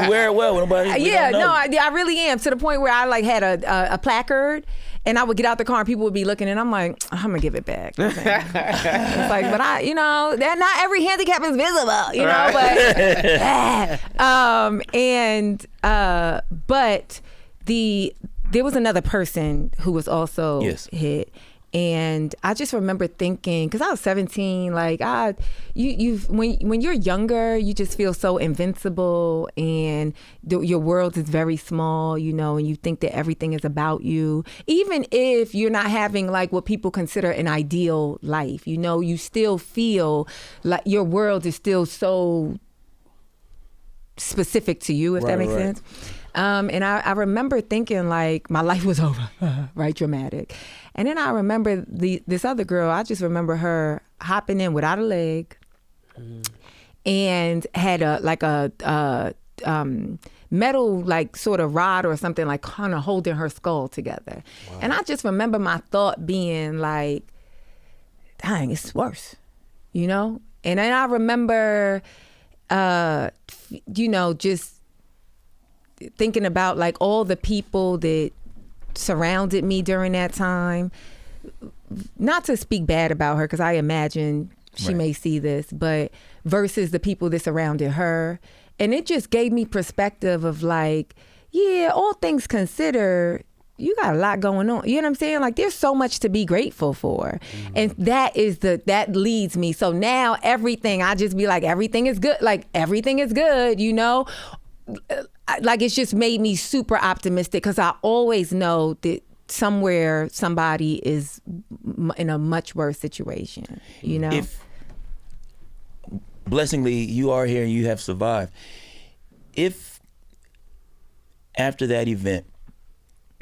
wear it well. Nobody. Yeah, no, I really am, to the point where I like had a placard. And I would get out the car and people would be looking, and I'm like, I'm gonna give it back. It's like, but that not every handicap is visible, you know. But there was another person who was also hit. And I just remember thinking, because I was 17, like when you're younger, you just feel so invincible, and your world is very small, you know, and you think that everything is about you. Even if you're not having like what people consider an ideal life, you know, you still feel like your world is still so specific to you, if that makes sense. And I remember thinking like my life was over, right? Dramatic. And then I remember this other girl, I just remember her hopping in without a leg and had metal like sort of rod or something, like kind of holding her skull together. Wow. And I just remember my thought being like, dang, it's worse, you know? And then I remember, you know, just thinking about like all the people that surrounded me during that time. Not to speak bad about her, because I imagine she may see this, but versus the people that surrounded her. And it just gave me perspective of like, yeah, all things considered, you got a lot going on. You know what I'm saying? Like, there's so much to be grateful for. And that leads me. So now everything, I just be like, everything is good. Like, everything is good, you know? Like, it's just made me super optimistic, because I always know that somewhere somebody is in a much worse situation, you know? If, blessingly, you are here and you have survived. If after that event,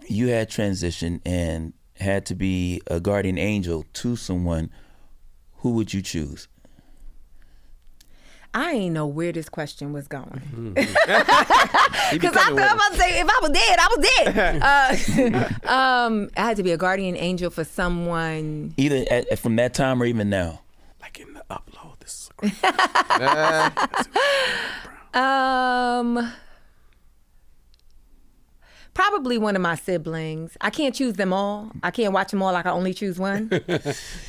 you had transitioned and had to be a guardian angel to someone, who would you choose? I ain't know where this question was going. Because I thought about to say, if I was dead, I was dead. I had to be a guardian angel for someone. Either from that time or even now. Like in the upload, this is great. Probably one of my siblings. I can't choose them all. I can't watch them all. I can only choose one.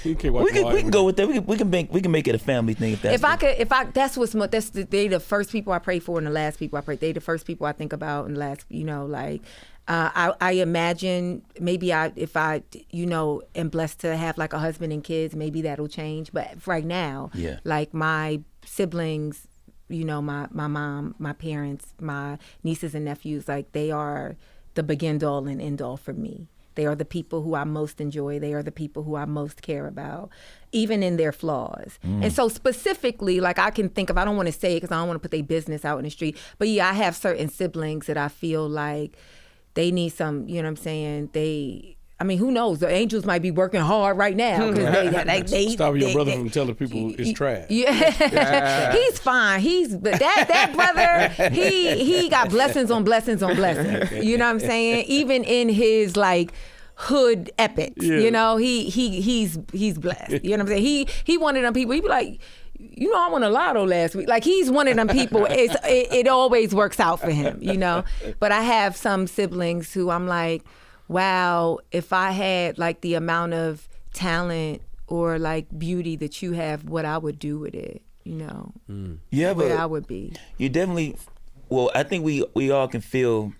You can't watch we can go with that. We can make it a family thing. If that's they the first people I pray for and the last people I pray. They the first people I think about and the last, you know, like I imagine maybe if I you know am blessed to have like a husband and kids, maybe that'll change. But right now, like my siblings, you know, my mom, my parents, my nieces and nephews, like they are the begin all and end all for me. They are the people who I most enjoy. They are the people who I most care about, even in their flaws. And so specifically, like I can think of, I don't want to say it because I don't want to put their business out in the street, but yeah, I have certain siblings that I feel like they need some, you know what I'm saying? I mean, who knows? The angels might be working hard right now because they stop your brother from telling people it's trash. Yeah, he's fine. That brother. He got blessings on blessings on blessings. You know what I'm saying? Even in his like hood epics, you know, he's blessed. You know what I'm saying? He one of them people. He be like, you know, I won a lotto last week. Like he's one of them people. It always works out for him, you know. But I have some siblings who I'm like, wow, if I had like the amount of talent or like beauty that you have, what I would do with it, you know, where I would be. You definitely, well, I think we all can feel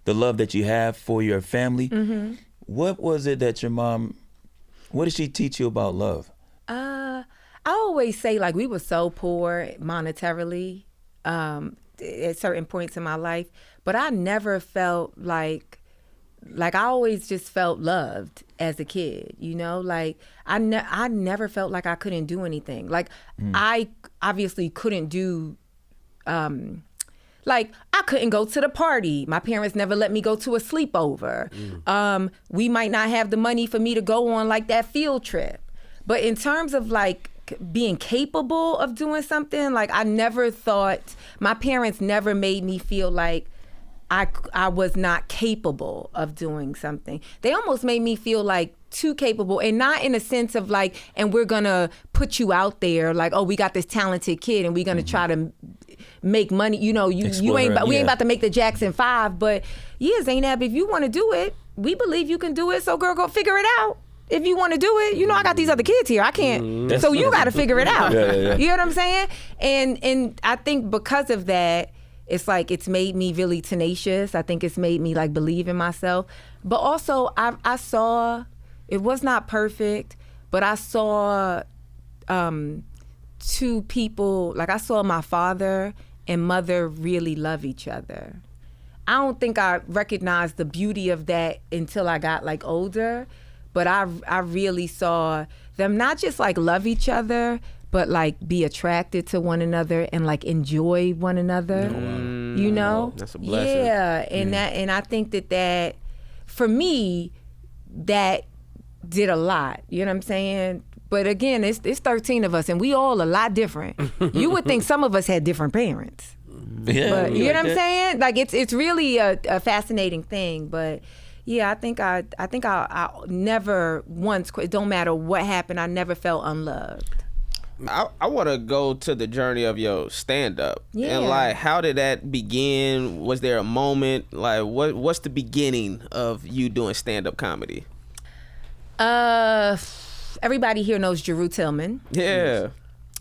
the love that you have for your family. What was it that your mom, what did she teach you about love? I always say like we were so poor monetarily at certain points in my life, but I never felt like I always just felt loved as a kid, you know? Like, I never felt like I couldn't do anything. Like, I obviously couldn't do, like, I couldn't go to the party. My parents never let me go to a sleepover. We might not have the money for me to go on, like, that field trip. But in terms of, like, being capable of doing something, like, I never thought, my parents never made me feel like I was not capable of doing something. They almost made me feel like too capable, and not in a sense of like, and we're gonna put you out there like, oh, we got this talented kid and we're gonna try to make money. You know, we ain't about to make the Jackson 5, but yeah, ZAINAB, if you want to do it, we believe you can do it. So girl, go figure it out. If you want to do it, you know, I got these other kids here. I can't. So you got to figure it out. You know what I'm saying? And I think because of that, it's like it's made me really tenacious. I think it's made me like believe in myself. But also I saw, it was not perfect, but I saw two people, like I saw my father and mother really love each other. I don't think I recognized the beauty of that until I got like older, but I really saw them not just like love each other, but like be attracted to one another and like enjoy one another. You know? That's a blessing. Yeah, and I think that for me, that did a lot. You know what I'm saying? But again, it's 13 of us and we all a lot different. You would think some of us had different parents. Yeah, but you know what I'm saying? Like it's really a fascinating thing. But yeah, I think I never once. It don't matter what happened. I never felt unloved. I want to go to the journey of your stand-up. Yeah. And like, how did that begin? Was there a moment? Like, what's the beginning of you doing stand-up comedy? Everybody here knows Jeru Tillman. Yeah.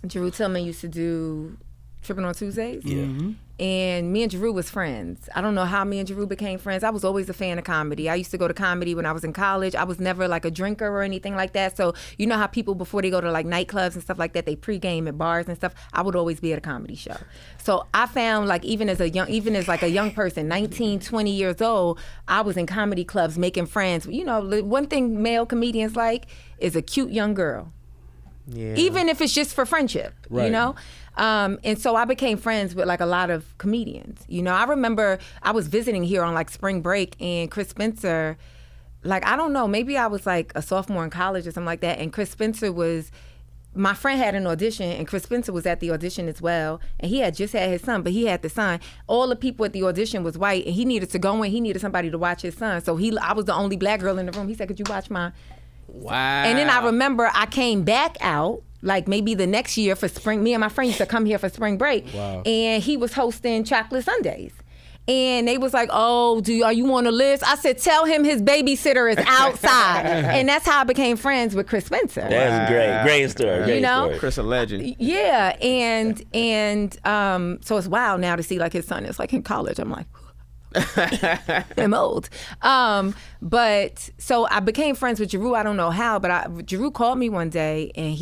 Jeru Tillman used to do Tripping on Tuesdays. Yeah. And me and Jeru was friends. I don't know how me and Jeru became friends. I was always a fan of comedy. I used to go to comedy when I was in college. I was never like a drinker or anything like that. So you know how people before they go to like nightclubs and stuff like that, they pregame at bars and stuff. I would always be at a comedy show. So I found like even as a young person, 19, 20 years old, I was in comedy clubs making friends. You know, the one thing male comedians like is a cute young girl. Yeah. Even if it's just for friendship, you know? And so I became friends with like a lot of comedians. You know, I remember I was visiting here on like spring break and Chris Spencer, like, I don't know, maybe I was like a sophomore in college or something like that. And Chris Spencer my friend had an audition and Chris Spencer was at the audition as well. And he had just had his son, but he had the son. All the people at the audition was white and he needed to go in. He needed somebody to watch his son. So I was the only black girl in the room. He said, could you watch my... Wow. And then I remember I came back out like maybe the next year for spring. Me and my friend used to come here for spring break. Wow. And he was hosting Chocolate Sundays. And they was like, oh, are you on the list? I said, tell him his babysitter is outside. And that's how I became friends with Chris Spencer. That's great. Great story. Great You know? story. Chris a legend. Yeah, and so it's wild now to see like his son is like in college. I'm like, I'm old. But so I became friends with Jeru. I don't know how, but Jeru called me one day and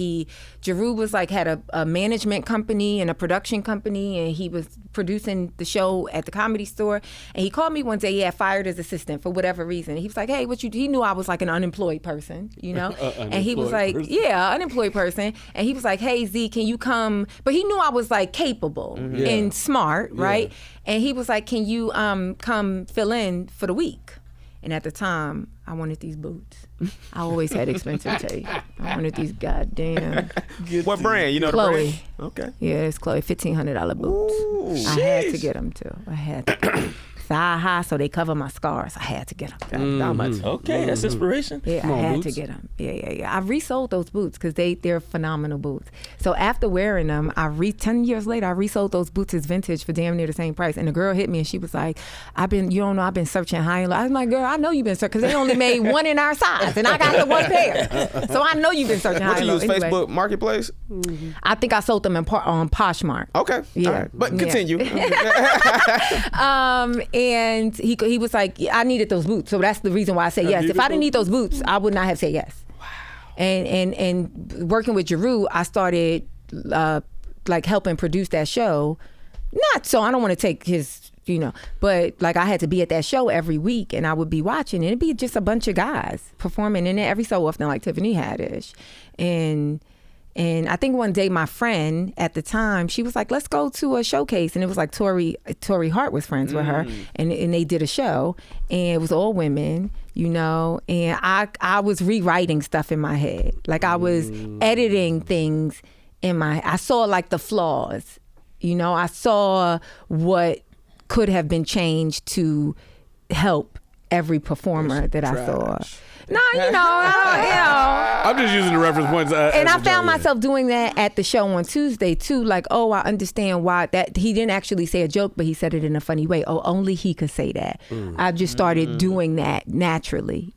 Jeru was like, had a management company and a production company and he was producing the show at the Comedy Store. And he called me one day, he had fired his assistant for whatever reason. He was like, hey, he knew I was like an unemployed person, you know? And he was like, unemployed person. And he was like, hey, Z, can you come? But he knew I was like capable and smart, right? Yeah. And he was like, can you come fill in for the week? And at the time, I wanted these boots. I always had expensive taste. I wanted these goddamn... What brand? You know Chloe. the brand? Okay. Yeah, it's Chloe, $1,500 boots. Ooh, I had to get them too. I had to. Thigh high so they cover my scars. I had to get them. Okay, that's inspiration. Yeah, I had to get them. Yeah. I resold those boots because they're phenomenal boots. So after wearing them, 10 years later, I resold those boots as vintage for damn near the same price. And the girl hit me and she was like, I've been searching high and low. I was like, girl, I know you've been searching because they only made one in our size and I got the one pair. So I know you've been searching high and low. What you use, Facebook Marketplace? I think I sold them on Poshmark. Okay. Yeah. All right. But continue. And he was like, I needed those boots. So that's the reason why I said yes. If I didn't need those boots, I would not have said yes. Wow. And working with Jeru, I started like helping produce that show. Not so I don't want to take his, but like I had to be at that show every week and I would be watching and it'd be just a bunch of guys performing in it every so often like Tiffany Haddish. And I think one day my friend at the time, she was like, let's go to a showcase. And it was like Tori Hart was friends with her. And they did a show. And it was all women, And I was rewriting stuff in my head. Like I was editing things I saw like the flaws. I saw what could have been changed to help every performer that I saw. No, I'm just using the reference points. And I found myself doing that at the show on Tuesday too. Like, I understand why that he didn't actually say a joke, but he said it in a funny way. Oh, only he could say that. I just started doing that naturally,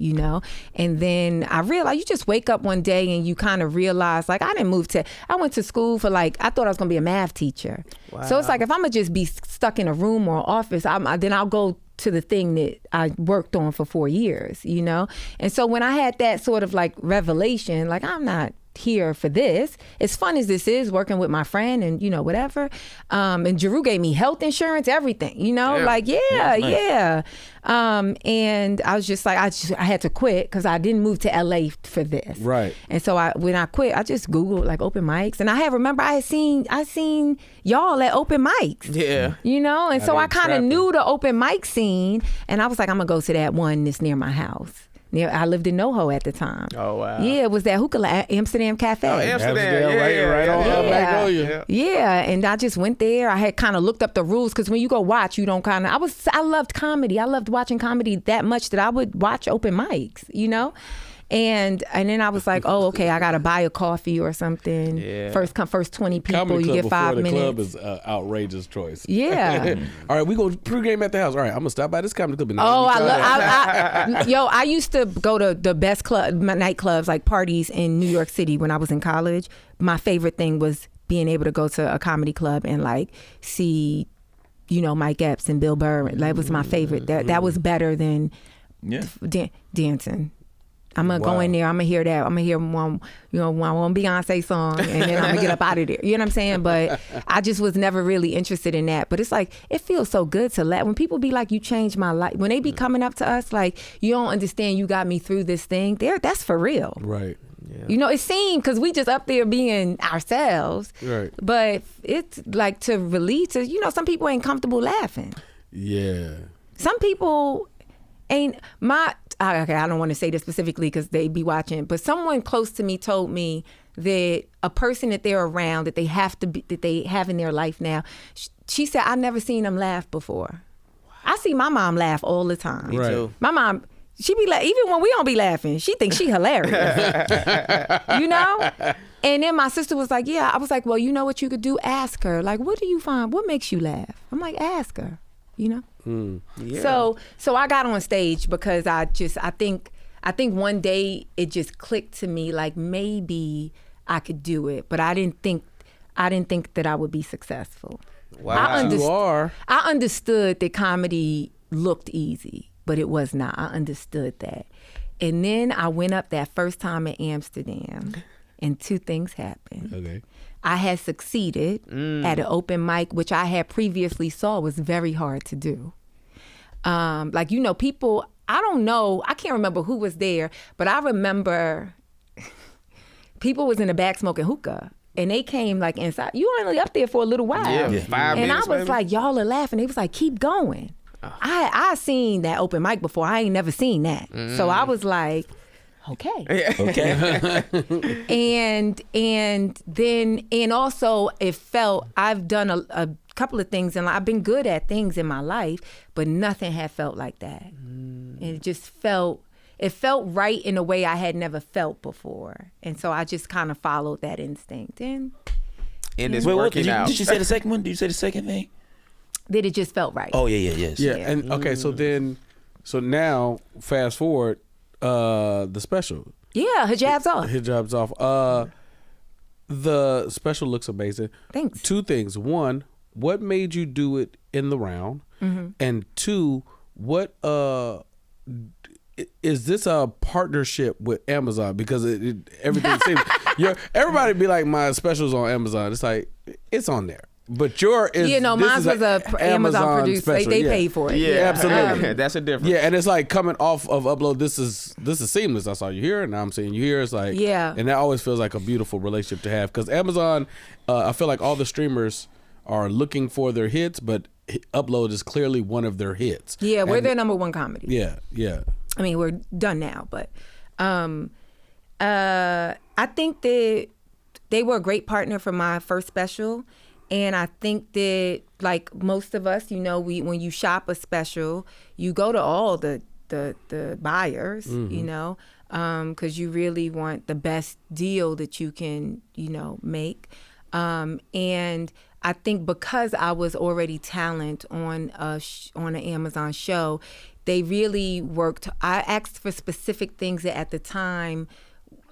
And then I realized you just wake up one day and you kind of realize, like, I went to school for I thought I was gonna be a math teacher. Wow. So it's like if I'm gonna just be stuck in a room or office, then I'll go to the thing that I worked on for 4 years, And so when I had that sort of like revelation, like I'm not here for this. As fun as this is, working with my friend and, whatever. And Jeru gave me health insurance, everything, yeah. And I was just like, I had to quit because I didn't move to LA for this. Right. And so when I quit, I just Googled like open mics. And I seen y'all at open mics. Yeah. And so I kind of knew the open mic scene. And I was like, I'm going to go to that one that's near my house. I lived in NoHo at the time. Oh, wow. Yeah, it was that hookah, Amsterdam Cafe. Oh, Amsterdam. right on Magnolia. Yeah, and I just went there. I had kind of looked up the rules because when you go watch, you don't kind of. I loved comedy. I loved watching comedy that much that I would watch open mics. You know. And then I was like, oh, okay, I gotta buy a coffee or something. Yeah. First 20 people, Comedy you club get 5 minutes. The club is an outrageous choice. Yeah. All right, we go pregame at the house. All right, I'm gonna stop by this comedy club. I used to go to the best nightclubs, like parties in New York City when I was in college. My favorite thing was being able to go to a comedy club and like see, Mike Epps and Bill Burr. That was my favorite. That was better than dancing. I'm gonna go in there. I'm gonna hear that. I'm gonna hear one Beyonce song, and then I'm gonna get up out of there. You know what I'm saying? But I just was never really interested in that. But it's like it feels so good to let when people be like, "You changed my life." When they be coming up to us like, "You don't understand. You got me through this thing." That's for real, right? Yeah. It seemed because we just up there being ourselves, right? But it's like to release. Some people ain't comfortable laughing. Yeah. Some people ain't okay, I don't want to say this specifically because they be watching, but someone close to me told me that a person that they're around that they have in their life now, she said, I've never seen them laugh before. I see my mom laugh all the time. Me too. My mom, she be like, even when we don't be laughing, she thinks she hilarious. And then my sister was like, yeah. I was like, well, you know what you could do? Ask her. Like, what do you find? What makes you laugh? I'm like, ask her. Yeah. So I got on stage because I think one day it just clicked to me like maybe I could do it, but I didn't think that I would be successful. Wow. I understood that comedy looked easy, but it was not. I understood that. And then I went up that first time in Amsterdam and 2 things happened. Okay. I had succeeded at an open mic, which I had previously saw was very hard to do. People, I don't know, I can't remember who was there, but I remember people was in the back smoking hookah. And they came like inside. You were only up there for a little while. Yeah. 5 minutes, and I was maybe? like, y'all are laughing. They was like, keep going. I seen that open mic before. I ain't never seen that. So I was like, okay. and also it felt, I've done a couple of things and I've been good at things in my life, but nothing had felt like that. And it just felt right in a way I had never felt before. And so I just kind of followed that instinct. And it's working out. Did you say the second one? Did you say the second thing? That it just felt right. Oh, yes. Yeah, and okay, so now fast forward, the special. Yeah, Hijabs off. Hijabs off. The special looks amazing. Thanks. 2 things. 1, what made you do it in the round? Mm-hmm. And 2, what is this a partnership with Amazon? Because everything seems everybody be like, my special's on Amazon. It's like it's on there. But mine was a Amazon produced. Special. They paid for it. Yeah, absolutely. That's a difference. Yeah, and it's like coming off of upload. This is seamless. I saw you here, and now I'm seeing you here. It's like and that always feels like a beautiful relationship to have because Amazon. I feel like all the streamers are looking for their hits, but upload is clearly one of their hits. Yeah, we're their number 1 comedy. Yeah. I mean, we're done now, but I think that they were a great partner for my first special. And I think that, like most of us, when you shop a special, you go to all the buyers, because you really want the best deal that you can, make. And I think because I was already talent on an Amazon show, they really worked. I asked for specific things that at the time,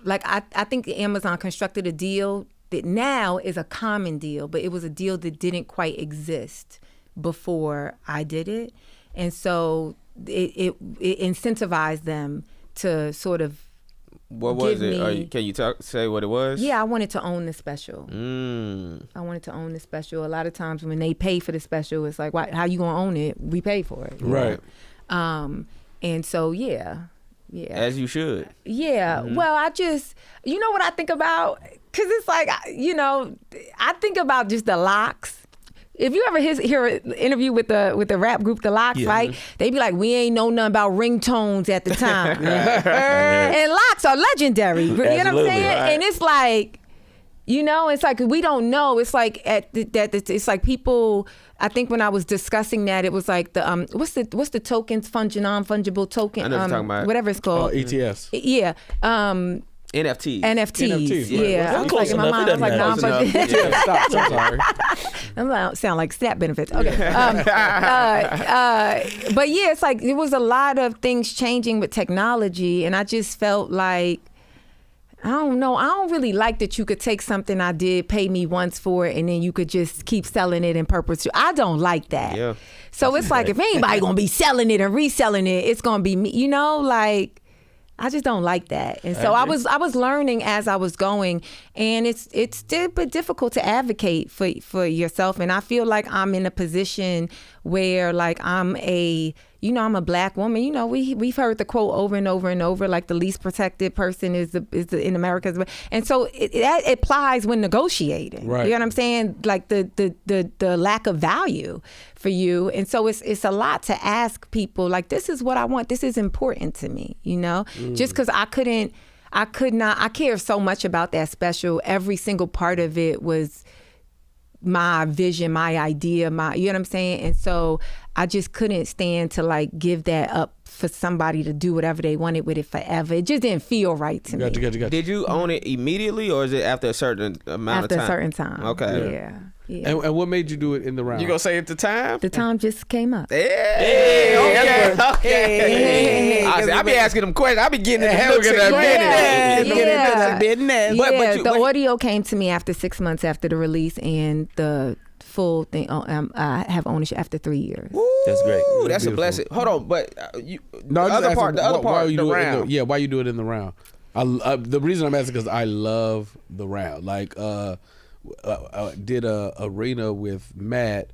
like I think Amazon constructed a deal that now is a common deal, but it was a deal that didn't quite exist before I did it. And so it incentivized them to sort of What was it? Can you say what it was? Yeah, I wanted to own the special. I wanted to own the special. A lot of times when they pay for the special, it's like, how you gonna own it? We pay for it. Right. And so, yeah. As you should. Yeah. Mm-hmm. Well, I just, what I think about? Because it's like, I think about just the locks. If you ever hear an interview with the rap group The Lox, right? They be like, we ain't know nothing about ringtones at the time. And Lox are legendary. You know what I'm saying? Right. And it's like, it's like we don't know. It's like it's like people. I think when I was discussing that, it was like the what's the tokens, non-fungible token, I know what you're talking about. whatever it's called. ETFs. Yeah. NFTs. Yeah. I was like in my mind, I was like non-fungible. Stop. I'm sorry. I sound like SNAP benefits. Okay. But yeah, it's like there was a lot of things changing with technology, and I just felt like, I don't know. I don't really like that you could take something I did, pay me once for it, and then you could just keep selling it in perpetuity. I don't like that. Yeah. So it's like, if anybody gonna be selling it and reselling it, it's gonna be me. Like, I just don't like that. And so I was learning as I was going, and it's still but difficult to advocate for yourself. And I feel like I'm in a position where, like, I'm a Black woman. We've heard the quote over and over and over, like the least protected person is in America. And so that applies when negotiating. Right. You know what I'm saying? Like the lack of value for you. And so it's a lot to ask people, like, this is what I want. This is important to me, Just because I care so much about that special. Every single part of it was my vision, my idea, you know what I'm saying? And so I just couldn't stand to, like, give that up for somebody to do whatever they wanted with it forever. It just didn't feel right to me. Gotcha. Did you own it immediately, or is it after a certain amount of time? After a certain time. Okay. Yeah. And what made you do it in the round? You gonna say at the time? The time just came up. Hey, okay. I be asking them questions. I be getting in the looks at business. But the audio came to me after 6 months after the release, and the full thing. I have ownership after 3 years. Ooh, that's great. That's beautiful. A blessing. Hold on, but the other part, why you the do round. Why you do it in the round? The reason I'm asking because I love the round. Like, I did a arena with Matt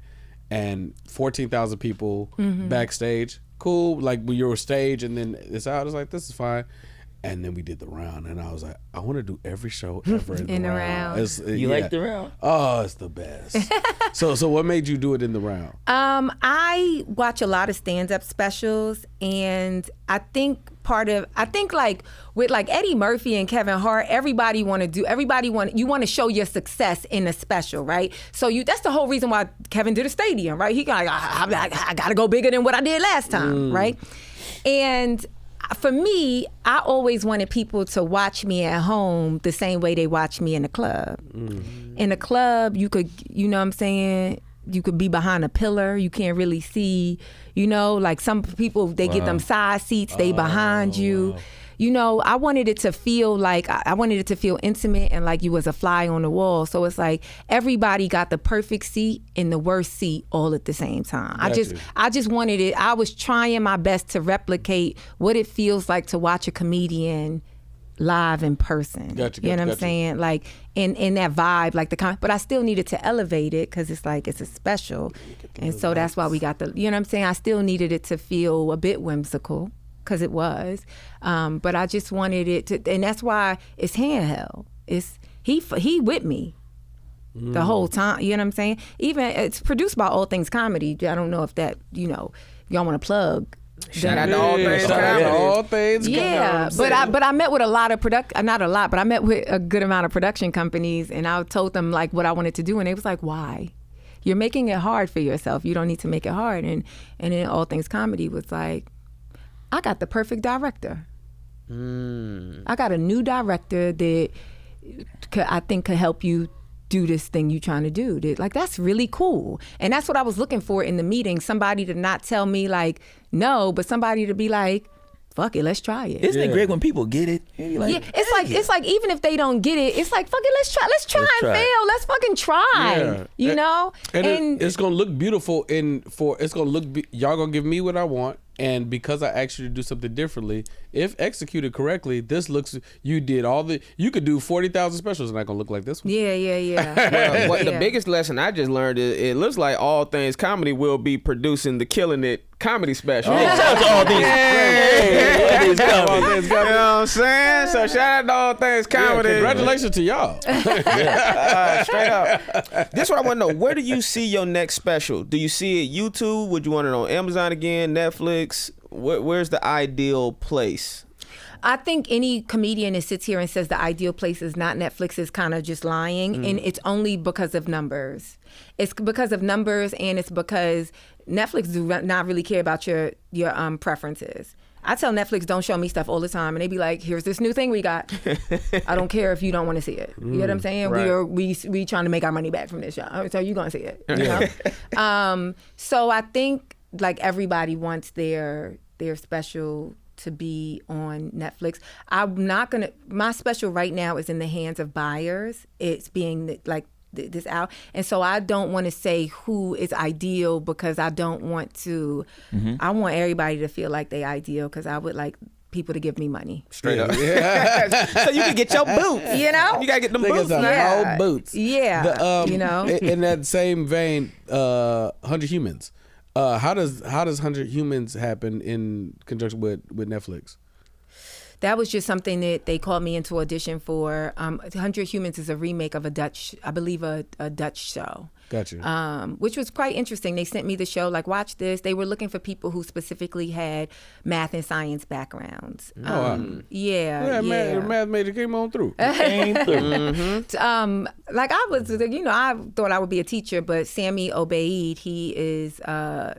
and 14,000 people backstage. Cool. Like, when you're on stage and then it's out, it's like, this is fine. And then we did the round, and I was like, I want to do every show ever in the round. You like the round? Oh, it's the best. So what made you do it in the round? I watch a lot of stand-up specials, and I think like with like Eddie Murphy and Kevin Hart, you want to show your success in a special, right? So that's the whole reason why Kevin did a stadium, right? He got I got to go bigger than what I did last time, right? And for me, I always wanted people to watch me at home the same way they watch me in the club. In the club, you could, you know what I'm saying? You could be behind a pillar. You can't really see, like some people, they get them side seats, they behind you. Wow. I wanted it to feel like, I wanted it to feel intimate and like you was a fly on the wall. So it's like everybody got the perfect seat and the worst seat all at the same time. I just wanted it. I was trying my best to replicate what it feels like to watch a comedian live in person. You know what I'm saying? Like in that vibe, like but I still needed to elevate it because it's like it's a special. And so that's why we got you know what I'm saying? I still needed it to feel a bit whimsical. Because it was, but I just wanted it to, and that's why it's handheld. He with me the whole time. You know what I'm saying? Even it's produced by All Things Comedy. I don't know if that y'all want to plug. Shout out to All Things Comedy. All Things Comedy. Yeah, but I met with a lot of not a lot, but I met with a good amount of production companies, and I told them like what I wanted to do, and they was like, "Why? You're making it hard for yourself. You don't need to make it hard." And then All Things Comedy was like, I got the perfect director. I got a new director that I think could help you do this thing you're trying to do. Like, that's really cool. And that's what I was looking for in the meeting. Somebody to not tell me like, no, but somebody to be like, fuck it, let's try it. Isn't it great when people get it? Like, it's like even if they don't get it, it's like, fuck it, let's try and fail. Let's fucking try. Yeah. And it's gonna look beautiful y'all gonna give me what I want. And because I asked you to do something differently, if executed correctly, you could do 40,000 specials and not gonna look like this one. Yeah. Well, the biggest lesson I just learned is it looks like All Things Comedy will be producing the Killin' It comedy special. Shout out to All Things You know what I'm saying? So shout out to All Things Comedy. Congratulations to y'all. Straight up. This is what I want to know. Where do you see your next special? Do you see it YouTube? Would you want it on Amazon again? Netflix? Where's the ideal place? I think any comedian that sits here and says the ideal place is not Netflix is kind of just lying, and it's only because of numbers. It's because of numbers, and it's because Netflix do not really care about your preferences. I tell Netflix, don't show me stuff all the time, and they be like, here's this new thing we got. I don't care if you don't want to see it. You know what I'm saying? Right. We trying to make our money back from this show, so you're going to see it. You know? So I think like everybody wants their special to be on Netflix. I'm not gonna. My special right now is in the hands of buyers. It's being like this out, and so I don't want to say who is ideal because I don't want to. I want everybody to feel like they ideal because I would like people to give me money. Straight up. So you can get your boots. You know, you gotta get them boots. Yeah. Whole boots. Yeah. You know, in that same vein, 100 Humans. How does 100 Humans happen in conjunction with Netflix? That was just something that they called me into audition for. 100 Humans is a remake of a Dutch show. Gotcha. Which was quite interesting. They sent me the show, like, watch this. They were looking for people who specifically had math and science backgrounds. Yeah. Math major came on through. Like I was, you know, I thought I would be a teacher, but Sammy Obeid, he is math,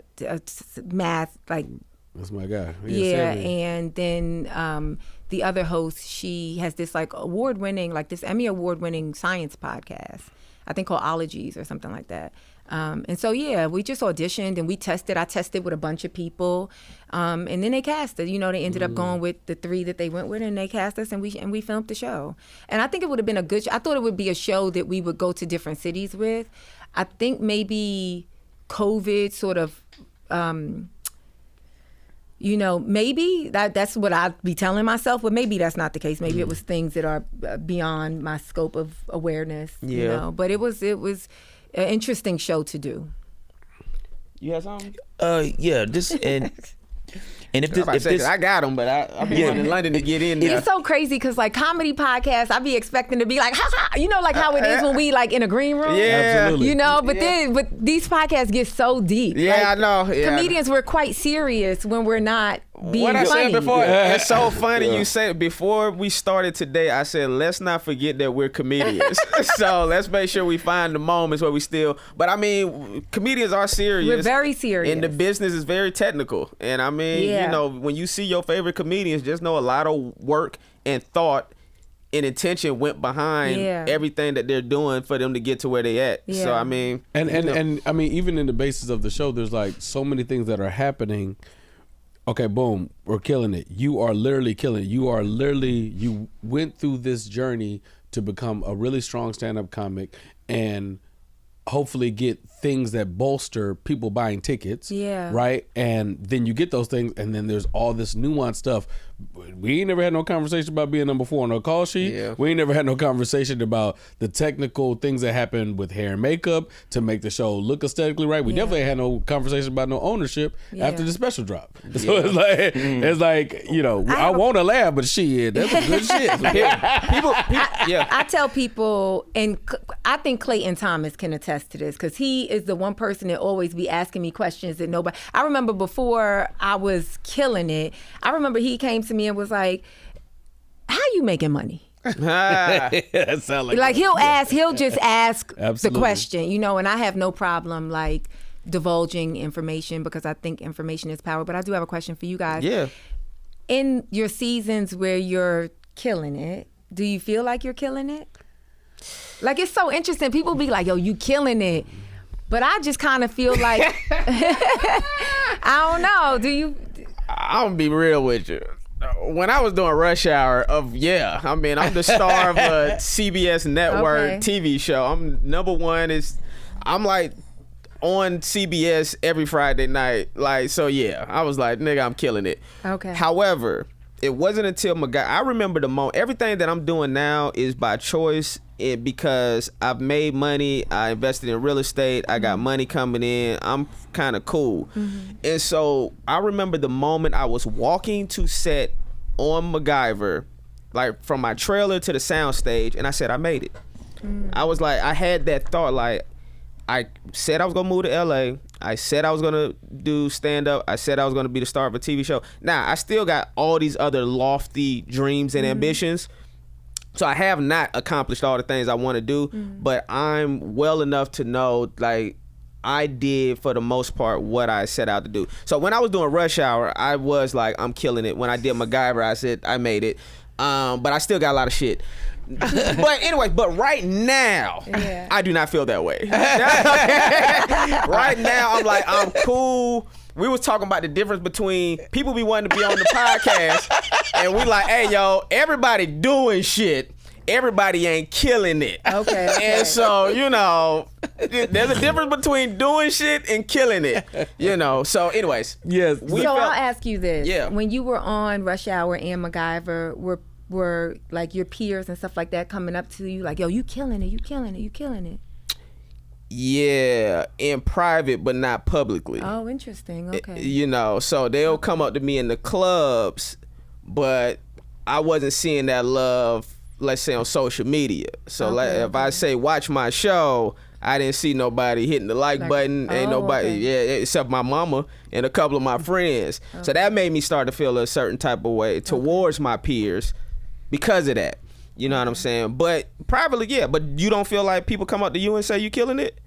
like. That's my guy. Yeah, and then the other host, she has this like award-winning, like this Emmy award-winning science podcast, I think called Ologies or something like that. And so yeah, we just auditioned and we tested. I tested with a bunch of people, and then they cast it. You know, they ended up going with the 3 that they went with, and they cast us, and we filmed the show. And I think it would have been a good. I thought it would be a show that we would go to different cities with. I think maybe COVID sort of. You know, maybe that's what I'd be telling myself, but maybe that's not the case. Maybe it was things that are beyond my scope of awareness. Yeah. You know, but it was an interesting show to do. You have something? Yeah. This and if this, I got them, but I'll be in London to get in there. It's so crazy because like comedy podcasts, I be expecting to be like, ha ha, you know, like how it is when we like in a green room. Yeah, absolutely. You know, but these podcasts get so deep. Yeah, like, I know. Yeah. Comedians, we're quite serious when we're not being what I funny. said before, it's so funny you said before we started today, I said, let's not forget that we're comedians. So let's make sure we find the moments where we still, but I mean, comedians are serious. We're very serious. And the business is very technical. And I mean, you know, when you see your favorite comedians, just know a lot of work and thought and intention went behind everything that they're doing for them to get to where they at. Yeah. So I mean, and I mean, even in the basis of the show, there's like so many things that are happening. Okay, boom, we're killing it. You are literally killing it. You went through this journey to become a really strong stand-up comic and hopefully get things that bolster people buying tickets. Yeah. Right? And then you get those things, and then there's all this nuanced stuff. We ain't never had no conversation about being number 4 on a call sheet. Yeah. We ain't never had no conversation about the technical things that happen with hair and makeup to make the show look aesthetically right. We definitely had no conversation about no ownership after the special drop. So it's like, you know, I want to laugh, but shit, that's a good shit. People, I tell people, and I think Clayton Thomas can attest to this because he is the one person that always be asking me questions that nobody. I remember before I was killing it, I remember he came to me and was like, how you making money? That sound Like he'll just ask the Absolutely. question, you know, and I have no problem like divulging information because I think information is power. But I do have a question for you guys. yeah. In your seasons where you're killing it, do you feel like you're killing it? Like, it's so interesting. People be like, yo, you killing it. But I just kind of feel like, I don't know. Do you? I'm gonna be real with you. When I was doing Rush Hour, I'm the star of a CBS network TV show. I'm number 1. I'm like on CBS every Friday night. Like, so yeah, I was like, nigga, I'm killing it. Okay. However, it wasn't until I remember the moment. Everything that I'm doing now is by choice, because I've made money. I invested in real estate. I got money coming in. I'm kind of cool. And so I remember the moment I was walking to set on MacGyver, like from my trailer to the sound stage, and I said, I made it. I was like, I had that thought, like, I said I was gonna move to LA. I said I was gonna do stand up. I said I was gonna be the star of a TV show. Now I still got all these other lofty dreams and ambitions. So I have not accomplished all the things I want to do, but I'm well enough to know, like, I did for the most part what I set out to do. So when I was doing Rush Hour, I was like, I'm killing it. When I did MacGyver, I said I made it. But I still got a lot of shit. But anyway, right now, I do not feel that way. Right now, I'm like, I'm cool. We was talking about the difference between people be wanting to be on the podcast, and we like, hey, yo, everybody doing shit. Everybody ain't killing it. Okay. And so, you know, there's a difference between doing shit and killing it. You know. So anyways. Yes. I'll ask you this. Yeah. When you were on Rush Hour and MacGyver, were like your peers and stuff like that coming up to you like, yo, you killing it, you killing it, you killing it? Yeah, in private, but not publicly. Oh, interesting. Okay. You know, so they'll come up to me in the clubs, but I wasn't seeing that love, let's say, on social media. So if I say watch my show, I didn't see nobody hitting the like button. Ain't nobody, except my mama and a couple of my friends. So that made me start to feel a certain type of way towards my peers because of that. You know what I'm saying? But privately, yeah. But you don't feel like people come up to you and say you killing it?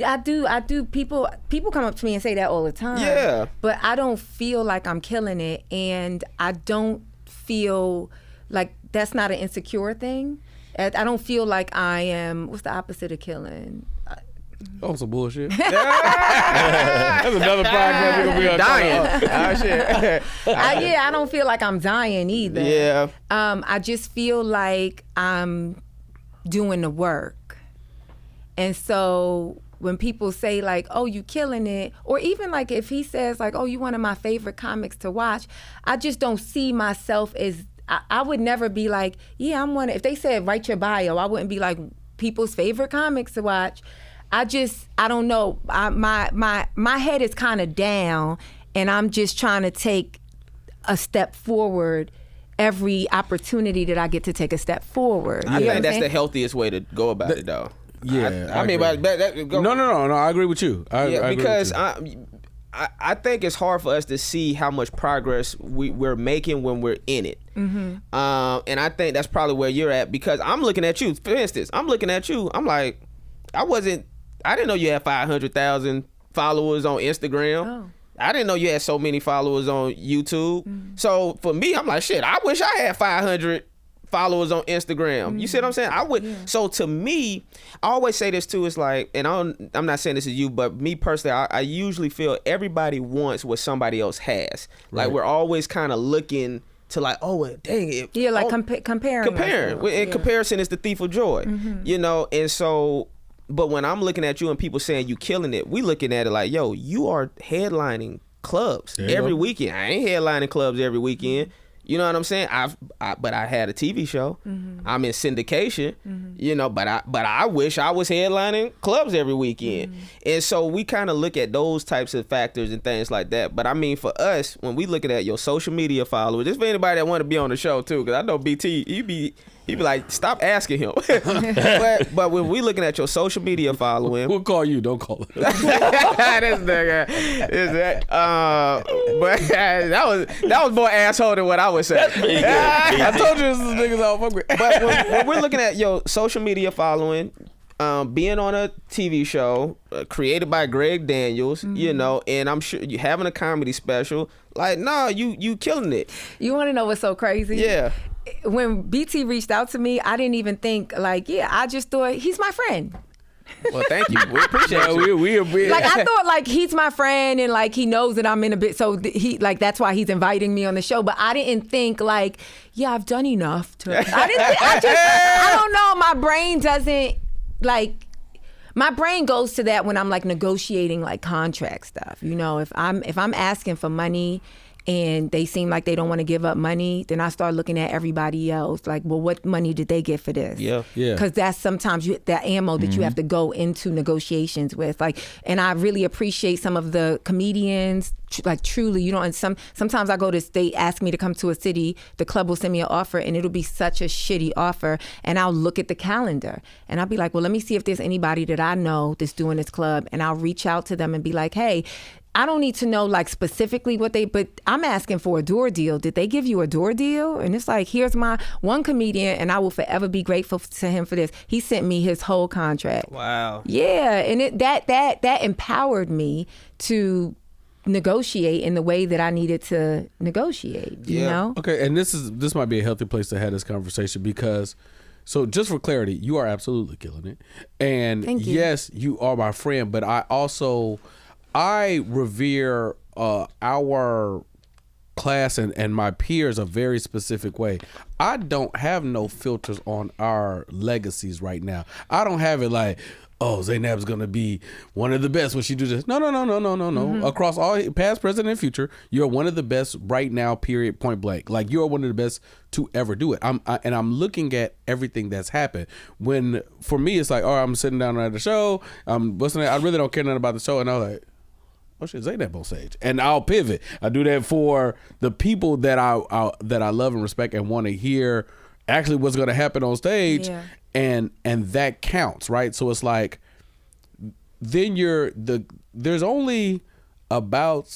I do. People come up to me and say that all the time. Yeah. But I don't feel like I'm killing it, and I don't feel like that's not an insecure thing. I don't feel like I am. What's the opposite of killing? Oh, some bullshit. That's another podcast we're gonna be on. Dying. Shit. I don't feel like I'm dying either. Yeah. I just feel like I'm doing the work. And so when people say like, oh, you killing it, or even like if he says like, oh, you one of my favorite comics to watch, I just don't see myself as, I would never be like, yeah, I'm one. If they said write your bio, I wouldn't be like people's favorite comics to watch. I don't know. My head is kind of down, and I'm just trying to take a step forward every opportunity that I get to take a step forward. I think that's the healthiest way to go about it, though. Yeah, I mean, but no. I agree with you. I agree because with you. I think it's hard for us to see how much progress we're making when we're in it. And I think that's probably where you're at, because I'm looking at you. For instance, I'm looking at you. I'm like, I didn't know you had 500,000 followers on Instagram. Oh. I didn't know you had so many followers on YouTube. So for me, I'm like, shit, I wish I had 500 followers on Instagram. You see what I'm saying? I would. Yeah. So to me, I always say this too. It's like, and I'm not saying this is you, but me personally, I usually feel everybody wants what somebody else has. Right. Like we're always kind of looking to like, oh, well, dang it. Yeah, like comparing. And comparison is the thief of joy. You know, and so. But when I'm looking at you and people saying you killing it, we looking at it like, yo, you are headlining clubs every weekend. I ain't headlining clubs every weekend. You know what I'm saying? But I had a TV show. I'm in syndication. You know, but I wish I was headlining clubs every weekend. And so we kind of look at those types of factors and things like that. But I mean, for us, when we looking at your social media followers, just for anybody that want to be on the show too, because I know BT, he be like, stop asking him. but when we looking at your social media following, we'll call you. Don't call it. This nigga. But that was more asshole than what I was saying. I told you this is niggas all fuck with. But when we're looking at your social media following, being on a TV show created by Greg Daniels, you know, and I'm sure you having a comedy special. Like, no, you killing it. You want to know what's so crazy? Yeah. When BT reached out to me, I didn't even think like, I just thought he's my friend. Well, thank you. We appreciate you. We like I thought like he's my friend and like he knows that I'm in a bit, so he like that's why he's inviting me on the show. But I didn't think like, I've done enough to. I don't know. My brain doesn't like. My brain goes to that when I'm like negotiating like contract stuff. You know, if I'm asking for money and they seem like they don't want to give up money, then I start looking at everybody else. Like, well, what money did they get for this? Yeah. Because that's sometimes that ammo that you have to go into negotiations with. Like, and I really appreciate some of the comedians. Like, truly, you know, and sometimes I go to state, ask me to come to a city, the club will send me an offer, and it'll be such a shitty offer, and I'll look at the calendar and I'll be like, well, let me see if there's anybody that I know that's doing this club, and I'll reach out to them and be like, hey, I don't need to know like specifically but I'm asking for a door deal. Did they give you a door deal? And it's like, here's my one comedian, and I will forever be grateful to him for this. He sent me his whole contract. Wow. Yeah, and that empowered me to negotiate in the way that I needed to negotiate, you know? Okay, and this might be a healthy place to have this conversation, because so just for clarity, you are absolutely killing it. And Thank you. Yes, you are my friend, but I revere our class and my peers a very specific way. I don't have no filters on our legacies right now. I don't have it like, oh, ZAINAB's gonna be one of the best when she do this. No. Mm-hmm. Across all past, present, and future, you're one of the best right now. Period. Point blank. Like, you're one of the best to ever do it. I'm looking at everything that's happened. When for me, it's like, oh, I'm sitting down at the show. I'm listening. I really don't care nothing about the show, and I'm like, oh shit, ZAINAB on stage, and I'll pivot. I do that for the people that I love and respect and want to hear actually what's going to happen on stage. Yeah. And that counts, right? So it's like, then there's only about,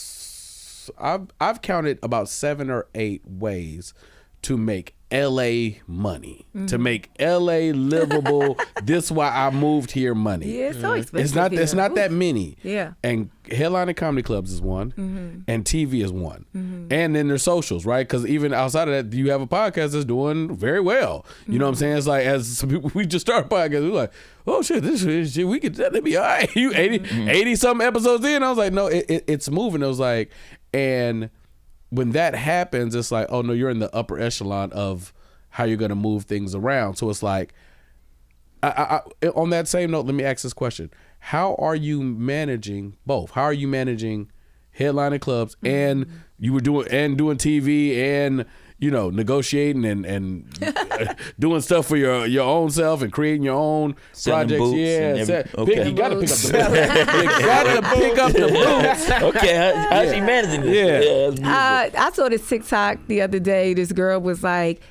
I've counted about 7 or 8 ways to make LA money, to make LA livable. This why I moved here money. Yeah, it's so expensive. It's not that many. Yeah. And headlining comedy clubs is one, and TV is one, and then there's socials, right? Because even outside of that, you have a podcast that's doing very well. You know what I'm saying? It's like, as some people, we just started a podcast, we're like, oh shit, this shit, we could, that'd be all right. You 80 something episodes in. I was like, no, it's moving. It was like, and when that happens, it's like, oh no, you're in the upper echelon of how you're going to move things around. So it's like, I on that same note, let me ask this question. How are you managing both? How are you managing headlining clubs and you were doing TV and, you know, negotiating and doing stuff for your own self and creating your own projects? Yeah, you got to pick up the boots. Okay, how's she managing this? Yeah, I saw this TikTok the other day. This girl was like,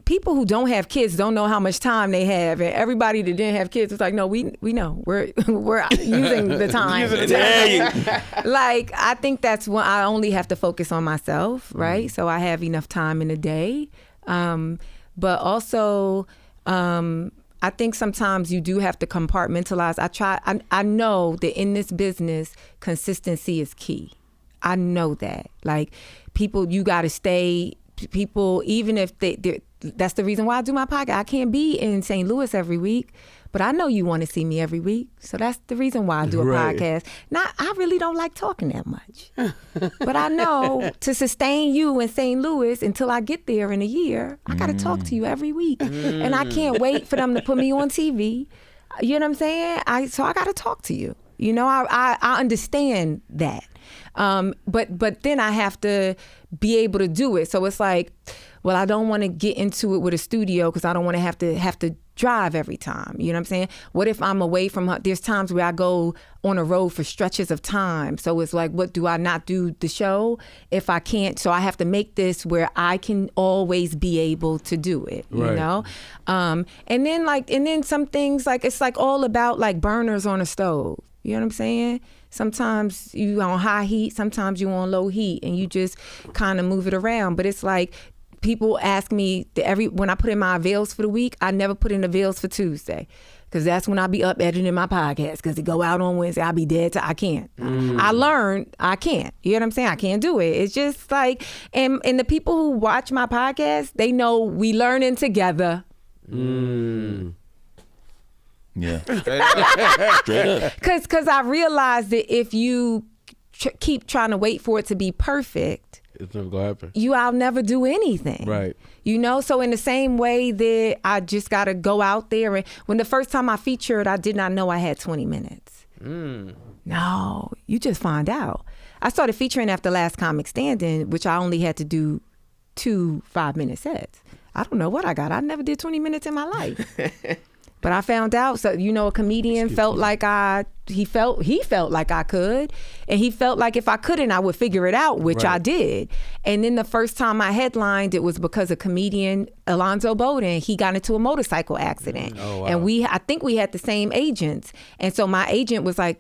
people who don't have kids don't know how much time they have, and everybody that didn't have kids was like, no, we know, we're using the time. Like, I think that's when I only have to focus on myself, right? So I have enough time in a day, but also I think sometimes you do have to compartmentalize. I know that in this business, consistency is key. I know that. Like, people, you got to stay. People, even if that's the reason why I do my podcast. I can't be in St. Louis every week, but I know you want to see me every week. So that's the reason why I do a podcast. Now, I really don't like talking that much, but I know to sustain you in St. Louis until I get there in a year, I got to talk to you every week. And I can't wait for them to put me on TV. You know what I'm saying? So I got to talk to you. You know, I understand that. But then I have to be able to do it. So it's like, well, I don't want to get into it with a studio because I don't want to have to drive every time. You know what I'm saying? What if I'm away from her? There's times where I go on a road for stretches of time. So it's like, what, do I not do the show if I can't? So I have to make this where I can always be able to do it, you know? And then some things, like, it's like all about like burners on a stove. You know what I'm saying? Sometimes you on high heat, sometimes you on low heat, and you just kind of move it around. But it's like, people ask me when I put in my avails for the week, I never put in the avails for Tuesday, because that's when I be up editing my podcast, because it go out on Wednesday. I'll be dead. I can't. I learned I can't. You know what I'm saying? I can't do it. It's just like, and the people who watch my podcast, they know we learning together. Yeah. Straight up. Because I realized that if you keep trying to wait for it to be perfect, it's never gonna happen. I'll never do anything. Right. You know, so in the same way that I just got to go out there. And when the first time I featured, I did not know I had 20 minutes. No, you just find out. I started featuring after Last Comic Standing, which I only had to do 2 5-minute sets. I don't know what I got. I never did 20 minutes in my life. But I found out, so a comedian felt like he felt like I could, and he felt like if I couldn't, I would figure it out, which I did. And then the first time I headlined, it was because a comedian, Alonzo Bowden, he got into a motorcycle accident. Oh, wow. And I think we had the same agents. And so my agent was like,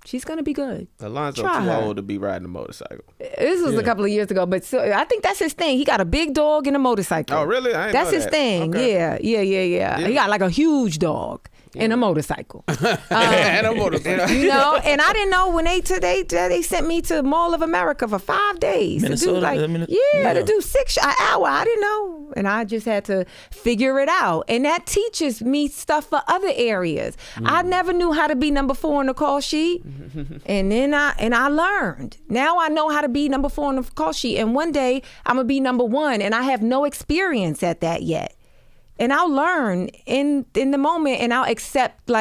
she's gonna be good. Alonzo too old to be riding a motorcycle. This was a couple of years ago, but I think that's his thing. He got a big dog and a motorcycle. Oh, really? I didn't That's know his that. thing. Okay. Yeah. He got like a huge dog and a motorcycle. And a motorcycle. And I didn't know when they sent me to Mall of America for 5 days Minnesota, to do an hour. I didn't know, and I just had to figure it out. And that teaches me stuff for other areas. I never knew how to be number 4 on the call sheet, and then I learned. Now I know how to be number 4 on the call sheet, and one day I'm gonna be number 1, and I have no experience at that yet. And I'll learn in the moment, and I'll accept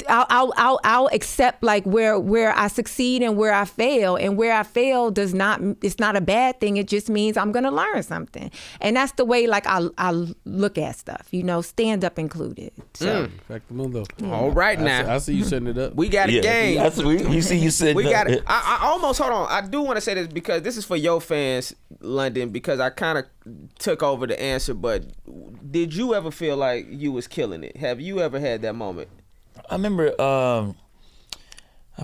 I'll accept where I succeed and where I fail, and where I fail it's not a bad thing. It just means I'm gonna learn something, and that's the way I look at stuff. Stand up included. So. All right now, I see you setting it up. We got a game. You see, you said we got it. I almost hold on. I do want to say this because this is for your fans, London. Because I kind of took over the answer, but did you ever feel like you was killing it? Have you ever had that moment? I remember, I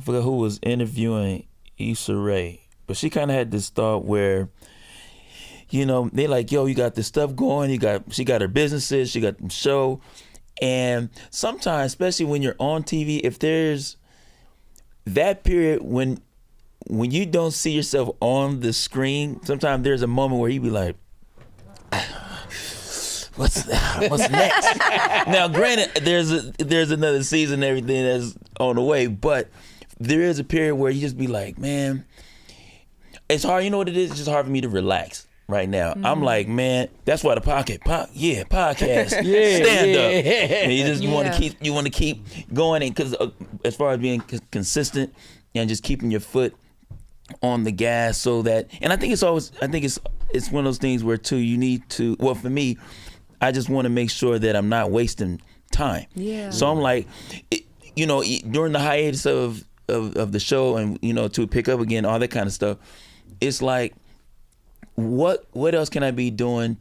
forgot who was interviewing Issa Rae, but she kind of had this thought where, they like, yo, you got this stuff going. She got her businesses, she got the show, and sometimes, especially when you're on TV, if there's that period when you don't see yourself on the screen, sometimes there's a moment where you be like, what's next? Now, granted, there's another season and everything that's on the way, but there is a period where you just be like, man, it's hard. You know what it is? It's just hard for me to relax right now. I'm like, man, that's why the podcast, stand up. And you just want to keep going, and because as far as being consistent and just keeping your foot on the gas, so that, and I think it's one of those things where too you need to. Well, for me, I just want to make sure that I'm not wasting time. Yeah. So I'm like, during the hiatus of the show, and to pick up again, all that kind of stuff, it's like, what else can I be doing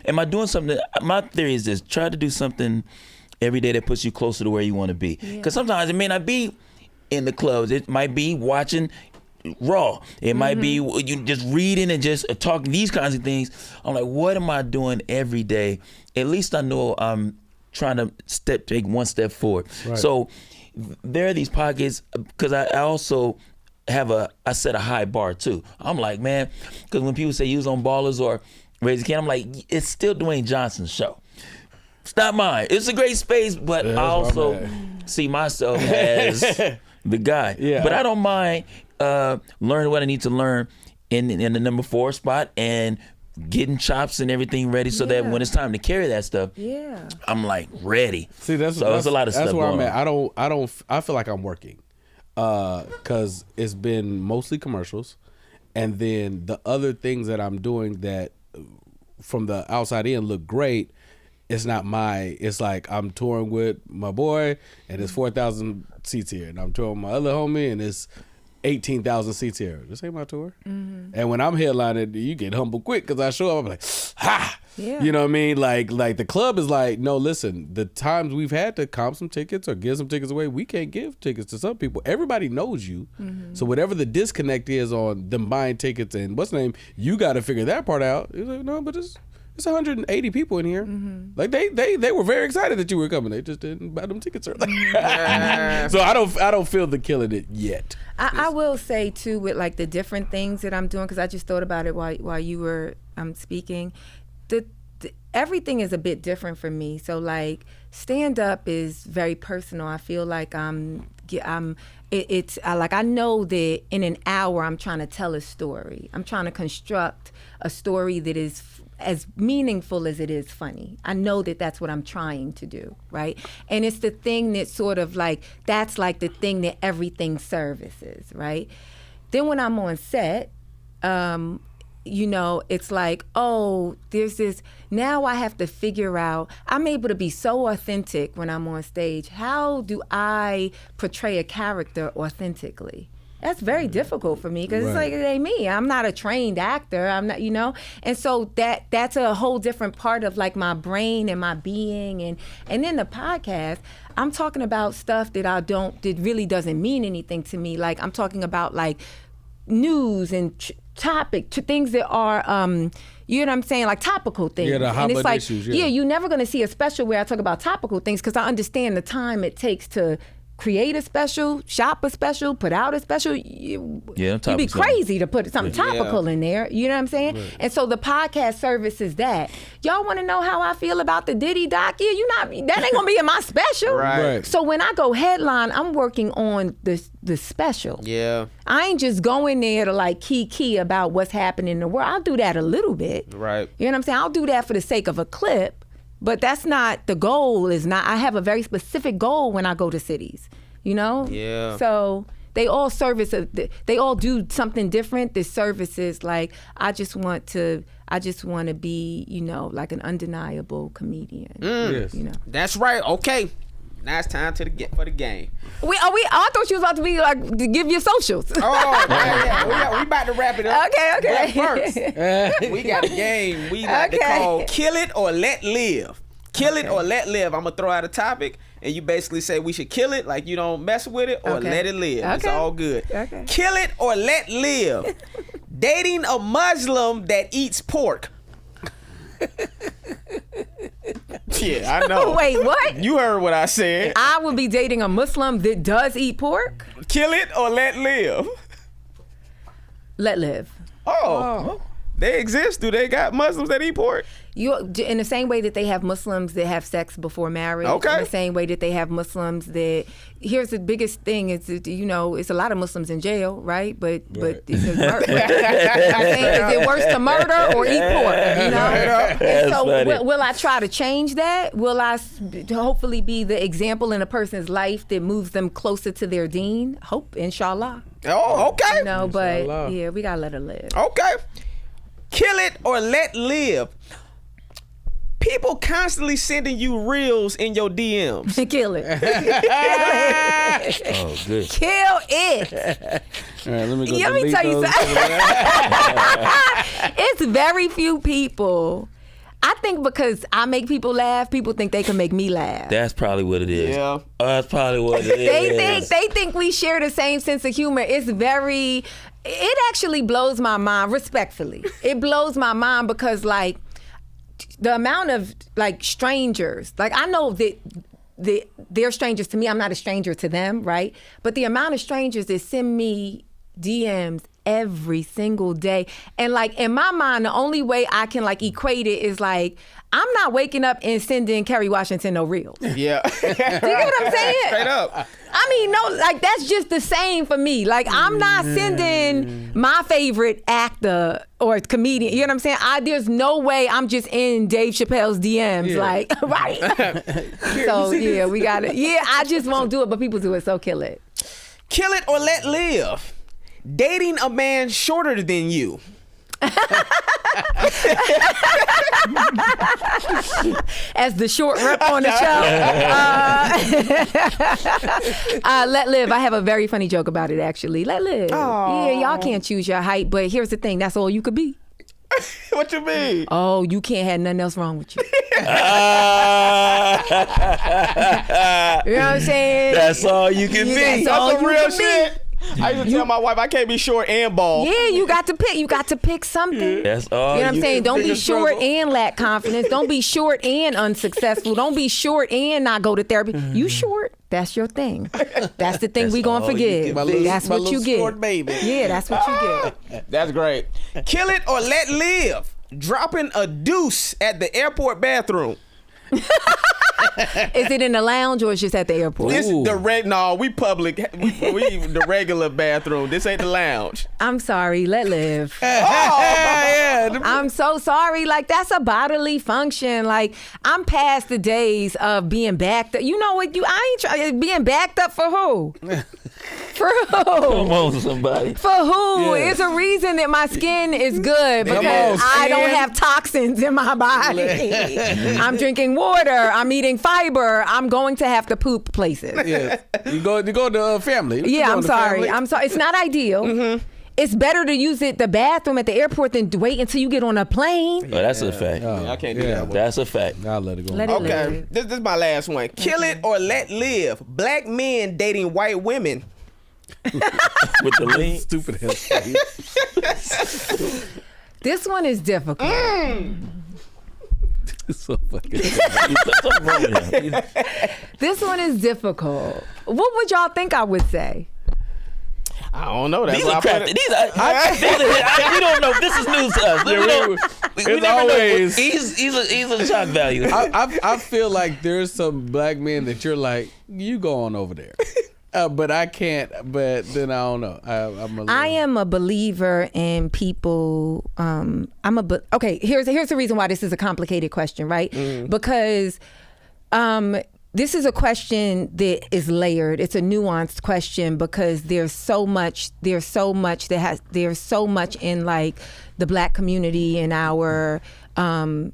am I doing something? My theory is this: try to do something every day that puts you closer to where you want to be. Because sometimes it may not be in the clubs. It might be watching Raw. It might be you just reading and just talking, these kinds of things. I'm like, what am I doing every day? At least I know I'm trying to take one step forward. Right. So there are these pockets, because I also I set a high bar too. I'm like, man, because when people say use on Ballers or Raise the Can, I'm like, it's still Dwayne Johnson's show. It's not mine. It's a great space, but I also see myself as the guy. Yeah. But I don't mind learning what I need to learn in the number 4 spot, and getting chops and everything ready, so that when it's time to carry that stuff, I'm like ready. See, that's a lot of stuff. That's where I'm at. I feel like I'm working, because it's been mostly commercials, and then the other things that I'm doing that from the outside in look great. It's not it's like I'm touring with my boy, and it's 4,000 seats here, and I'm touring with my other homie, and it's 18,000 seats here. This ain't my tour. And when I'm headlining, you get humble quick, because I show up, I'm like, ha! Yeah. You know what I mean? Like the club is like, no, listen, the times we've had to comp some tickets or give some tickets away, we can't give tickets to some people. Everybody knows you. So whatever the disconnect is on them buying tickets and what's the name, you got to figure that part out. It's like, no, but it's 180 people in here. Like they were very excited that you were coming. They just didn't buy them tickets early. So I don't feel the killing it yet. I will say too, with like the different things that I'm doing, because I just thought about it while you were speaking. Everything is a bit different for me. So like stand up is very personal. I feel like it's like I know that in an hour I'm trying to tell a story. I'm trying to construct a story that is as meaningful as it is funny. I know that that's what I'm trying to do, right? And it's the thing that sort of like, that's like the thing that everything services, right? Then when I'm on set, you know, it's like, oh, there's this, now I have to figure out, I'm able to be so authentic when I'm on stage. How do I portray a character authentically? That's very difficult for me because it's like, it ain't me. I'm not a trained actor. I'm not, you know? And so that's a whole different part of like my brain and my being. And in the podcast, I'm talking about stuff that really doesn't mean anything to me. Like I'm talking about like news and things that are, you know what I'm saying, like topical things. Yeah, the hot and it's like, issues, you're never gonna see a special where I talk about topical things because I understand the time it takes to create a special, shop a special, put out a special. You'd be crazy to put something topical in there. You know what I'm saying? Right. And so the podcast services that. Y'all want to know how I feel about the Diddy doc? Yeah, that ain't gonna be in my special. Right. So when I go headline, I'm working on the special. Yeah. I ain't just going there to like key about what's happening in the world. I'll do that a little bit. Right. You know what I'm saying? I'll do that for the sake of a clip. But that's not, the goal is not, I have a very specific goal when I go to cities, you know? Yeah. So they all they all do something different. The services, like, I just want to be, you know, like an undeniable comedian. Yes. You know? That's right. Okay. Now it's time for the game. I thought you was about to be like, to give your socials. Oh, yeah. We about to wrap it up. Okay. But first, we got a game we like to call Kill It or Let Live. Kill it or let live. I'm going to throw out a topic, and you basically say we should kill it, like you don't mess with it, or let it live. It's all good. Okay. Kill it or let live. Dating a Muslim that eats pork. Yeah, I know. Wait, what? You heard what I said. I would be dating a Muslim that does eat pork? Kill it or let live. Let live. Oh. They exist. Do they got Muslims that eat pork? In the same way that they have Muslims that have sex before marriage. Okay. In the same way that they have Muslims that, here's the biggest thing is, you know, it's a lot of Muslims in jail, right? But it's a murder. Is it worse to murder or eat pork? You know? And so will I try to change that? Will I hopefully be the example in a person's life that moves them closer to their deen? Hope, inshallah. Oh, okay. You know, but yeah, we gotta let her live. Okay. Kill it or let live. People constantly sending you reels in your DMs. Kill it. Oh, good. Kill it. All right, let me tell you something. It's very few people. I think because I make people laugh, people think they can make me laugh. That's probably what it is. Yeah. That's probably what it is. They think we share the same sense of humor. It actually blows my mind, respectfully. It blows my mind because, like, the amount of, like, strangers, like, I know that they're strangers to me. I'm not a stranger to them, right? But the amount of strangers that send me DMs every single day. And, like, in my mind, the only way I can, like, equate it is, like, I'm not waking up and sending Kerry Washington no reels. Yeah. Do you get what I'm saying? Straight up. I mean, no, like, that's just the same for me. Like, I'm not sending my favorite actor or comedian. You know what I'm saying? There's no way I'm just in Dave Chappelle's DMs. Like, right? So, yeah, we got it. Yeah, I just won't do it, but people do it, so kill it. Kill it or let live. Dating a man shorter than you. As the short rep on the show, let live. I have a very funny joke about it, actually. Let live. Aww. Yeah, y'all can't choose your height, but here's the thing: that's all you could be. What you mean? Oh, you can't have nothing else wrong with you. You know what I'm saying? That's all you can be. That's some real shit. I used to tell my wife I can't be short and bald. Yeah, you got to pick. You got to pick something. That's all. You know what I'm saying? Don't be short struggle. and lack confidence. Don't be short and unsuccessful. Don't be short and not go to therapy. You short. That's your thing. That's the thing we gonna forgive. That's what you get. Baby. Yeah, that's what you get. That's great. Kill it or let live. Dropping a deuce at the airport bathroom. Is it in the lounge or it's just at the airport? This we public. We the regular bathroom. This ain't the lounge. I'm sorry. Let live. Yeah. I'm so sorry. Like, that's a bodily function. Like, I'm past the days of being backed up. You know what? Being backed up for who? For who? Come on, somebody. For who? Yeah. It's a reason that my skin is good because I don't have toxins in my body. I'm drinking water. I'm eating fiber. I'm going to have to poop places. Yeah. You go to family. Yeah, I'm sorry. Family. I'm sorry. It's not ideal. Mm-hmm. It's better to use the bathroom at the airport than to wait until you get on a plane. Oh, that's a fact. I can't do that one. That's a fact. I'll let it go. Let it Okay, live. this is my last one. Kill it or let live. Black men dating white women. With the lean. Stupid ass face. This one is difficult. It's so fucking. Something wrong with him. This one is difficult. What would y'all think I would say? I don't know. That's These why are I put crafty. it. We don't know. This is news to us. We it's never always- know. He's a shock value. I feel like there's some black men that you're like, you go on over there. But I can't. But then I don't know. I am a believer in people. Okay. Here's the reason why this is a complicated question, right? Because this is a question that is layered. It's a nuanced question because there's so much in like the black community and our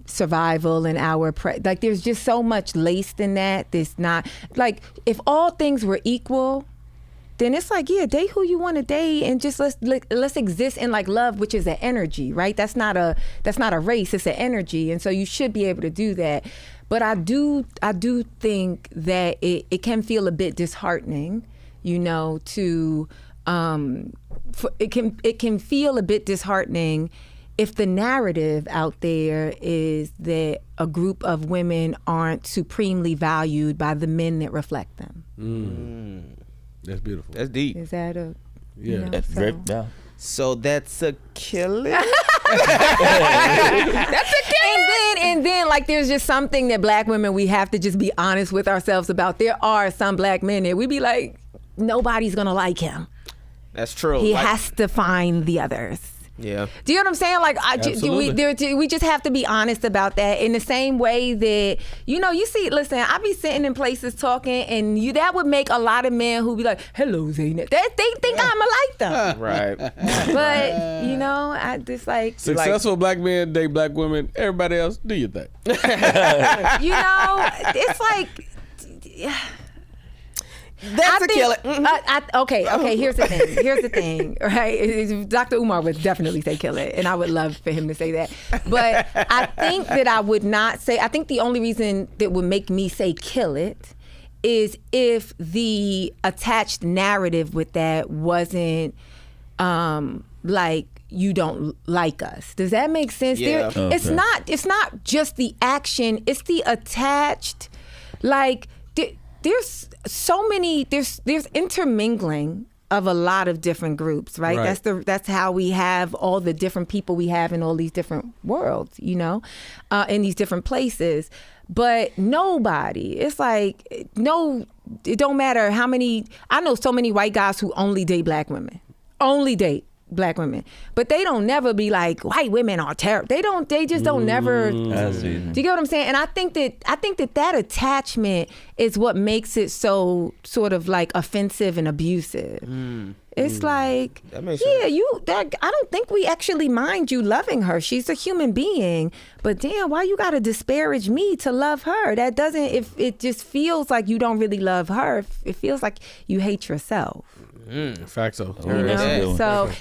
survival and our like there's just so much laced in that. There's not like if all things were equal, then it's like, yeah, date who you want to date and just let's exist in like love, which is an energy, right? That's not a race, it's an energy. And so you should be able to do that. But I do think that it can feel a bit disheartening, to it can feel a bit disheartening if the narrative out there is that a group of women aren't supremely valued by the men that reflect them. That's beautiful. That's deep. Is that a That's very So that's a killer. That's a killer. And then like there's just something that black women, we have to just be honest with ourselves about. There are some black men that we be like, nobody's gonna like him. That's true. He has to find the others. Yeah. Do you know what I'm saying? Like, we just have to be honest about that. In the same way that, you see, listen, I be sitting in places talking, and that would make a lot of men who be like, hello, ZAINAB. They think I'm like them. Right. But, I just like... Successful black men date black women. Everybody else, do your thing. It's like... That's a killer. Okay. Here's the thing. Right? Dr. Umar would definitely say kill it, and I would love for him to say that. But I think that I would not say. I think the only reason that would make me say kill it is if the attached narrative with that wasn't like you don't like us. Does that make sense? Yeah. It's not just the action. It's the attached, like. There's so many. There's intermingling of a lot of different groups, right? That's how we have all the different people we have in all these different worlds, in these different places. But nobody. It's like it don't matter how many. I know so many white guys who only date black women. Only date black women, but they don't never be like white women are terrible. They just don't never. Do you get what I'm saying? And I think that attachment is what makes it so sort of like offensive and abusive. It's like, that makes sense. I don't think we actually mind you loving her. She's a human being, but damn, why you gotta disparage me to love her? That doesn't. If it just feels like you don't really love her, it feels like you hate yourself. Fact so.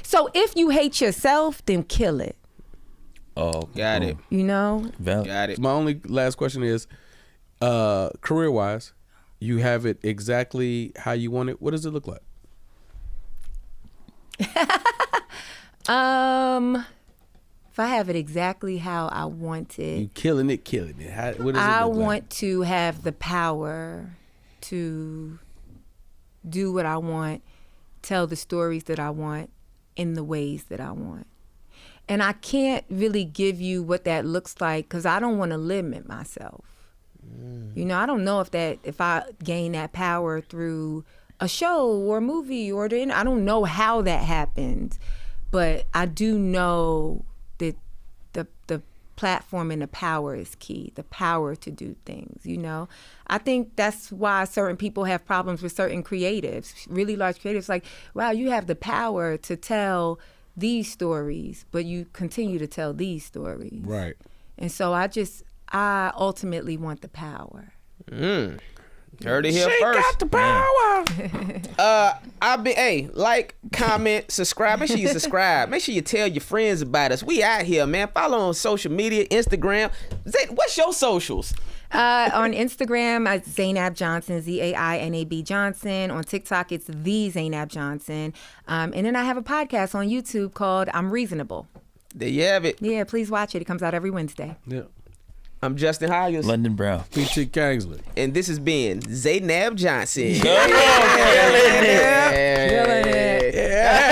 So if you hate yourself, then kill it. Oh, got it. Got it. My only last question is, career-wise, you have it exactly how you want it. What does it look like? If I have it exactly how I want it, You killing it. What does it look I like? want to have the power to do what I want, tell the stories that I want in the ways that I want. And I can't really give you what that looks like because I don't want to limit myself. You know, I don't know if I gain that power through a show or a movie or I don't know how that happened, but I do know that the platform and the power is key. The power to do things. You know, I think that's why certain people have problems with certain creatives, really large creatives. Like, wow, you have the power to tell these stories, but you continue to tell these stories. Right. And so I ultimately want the power. Heard it here first. Got the power. Like, comment, subscribe. Make sure you subscribe. Make sure you tell your friends about us. We out here, man. Follow on social media, Instagram. What's your socials? On Instagram, it's ZAINAB Johnson, ZAINAB Johnson. On TikTok, it's the ZAINAB Johnson. And then I have a podcast on YouTube called I'm Reasonable. There you have it. Yeah, please watch it. It comes out every Wednesday. Yeah. I'm Justin Hyers. London Brown. P.T. Kingsley. And this has been ZAINAB Johnson. Come on, Killing it. Yeah.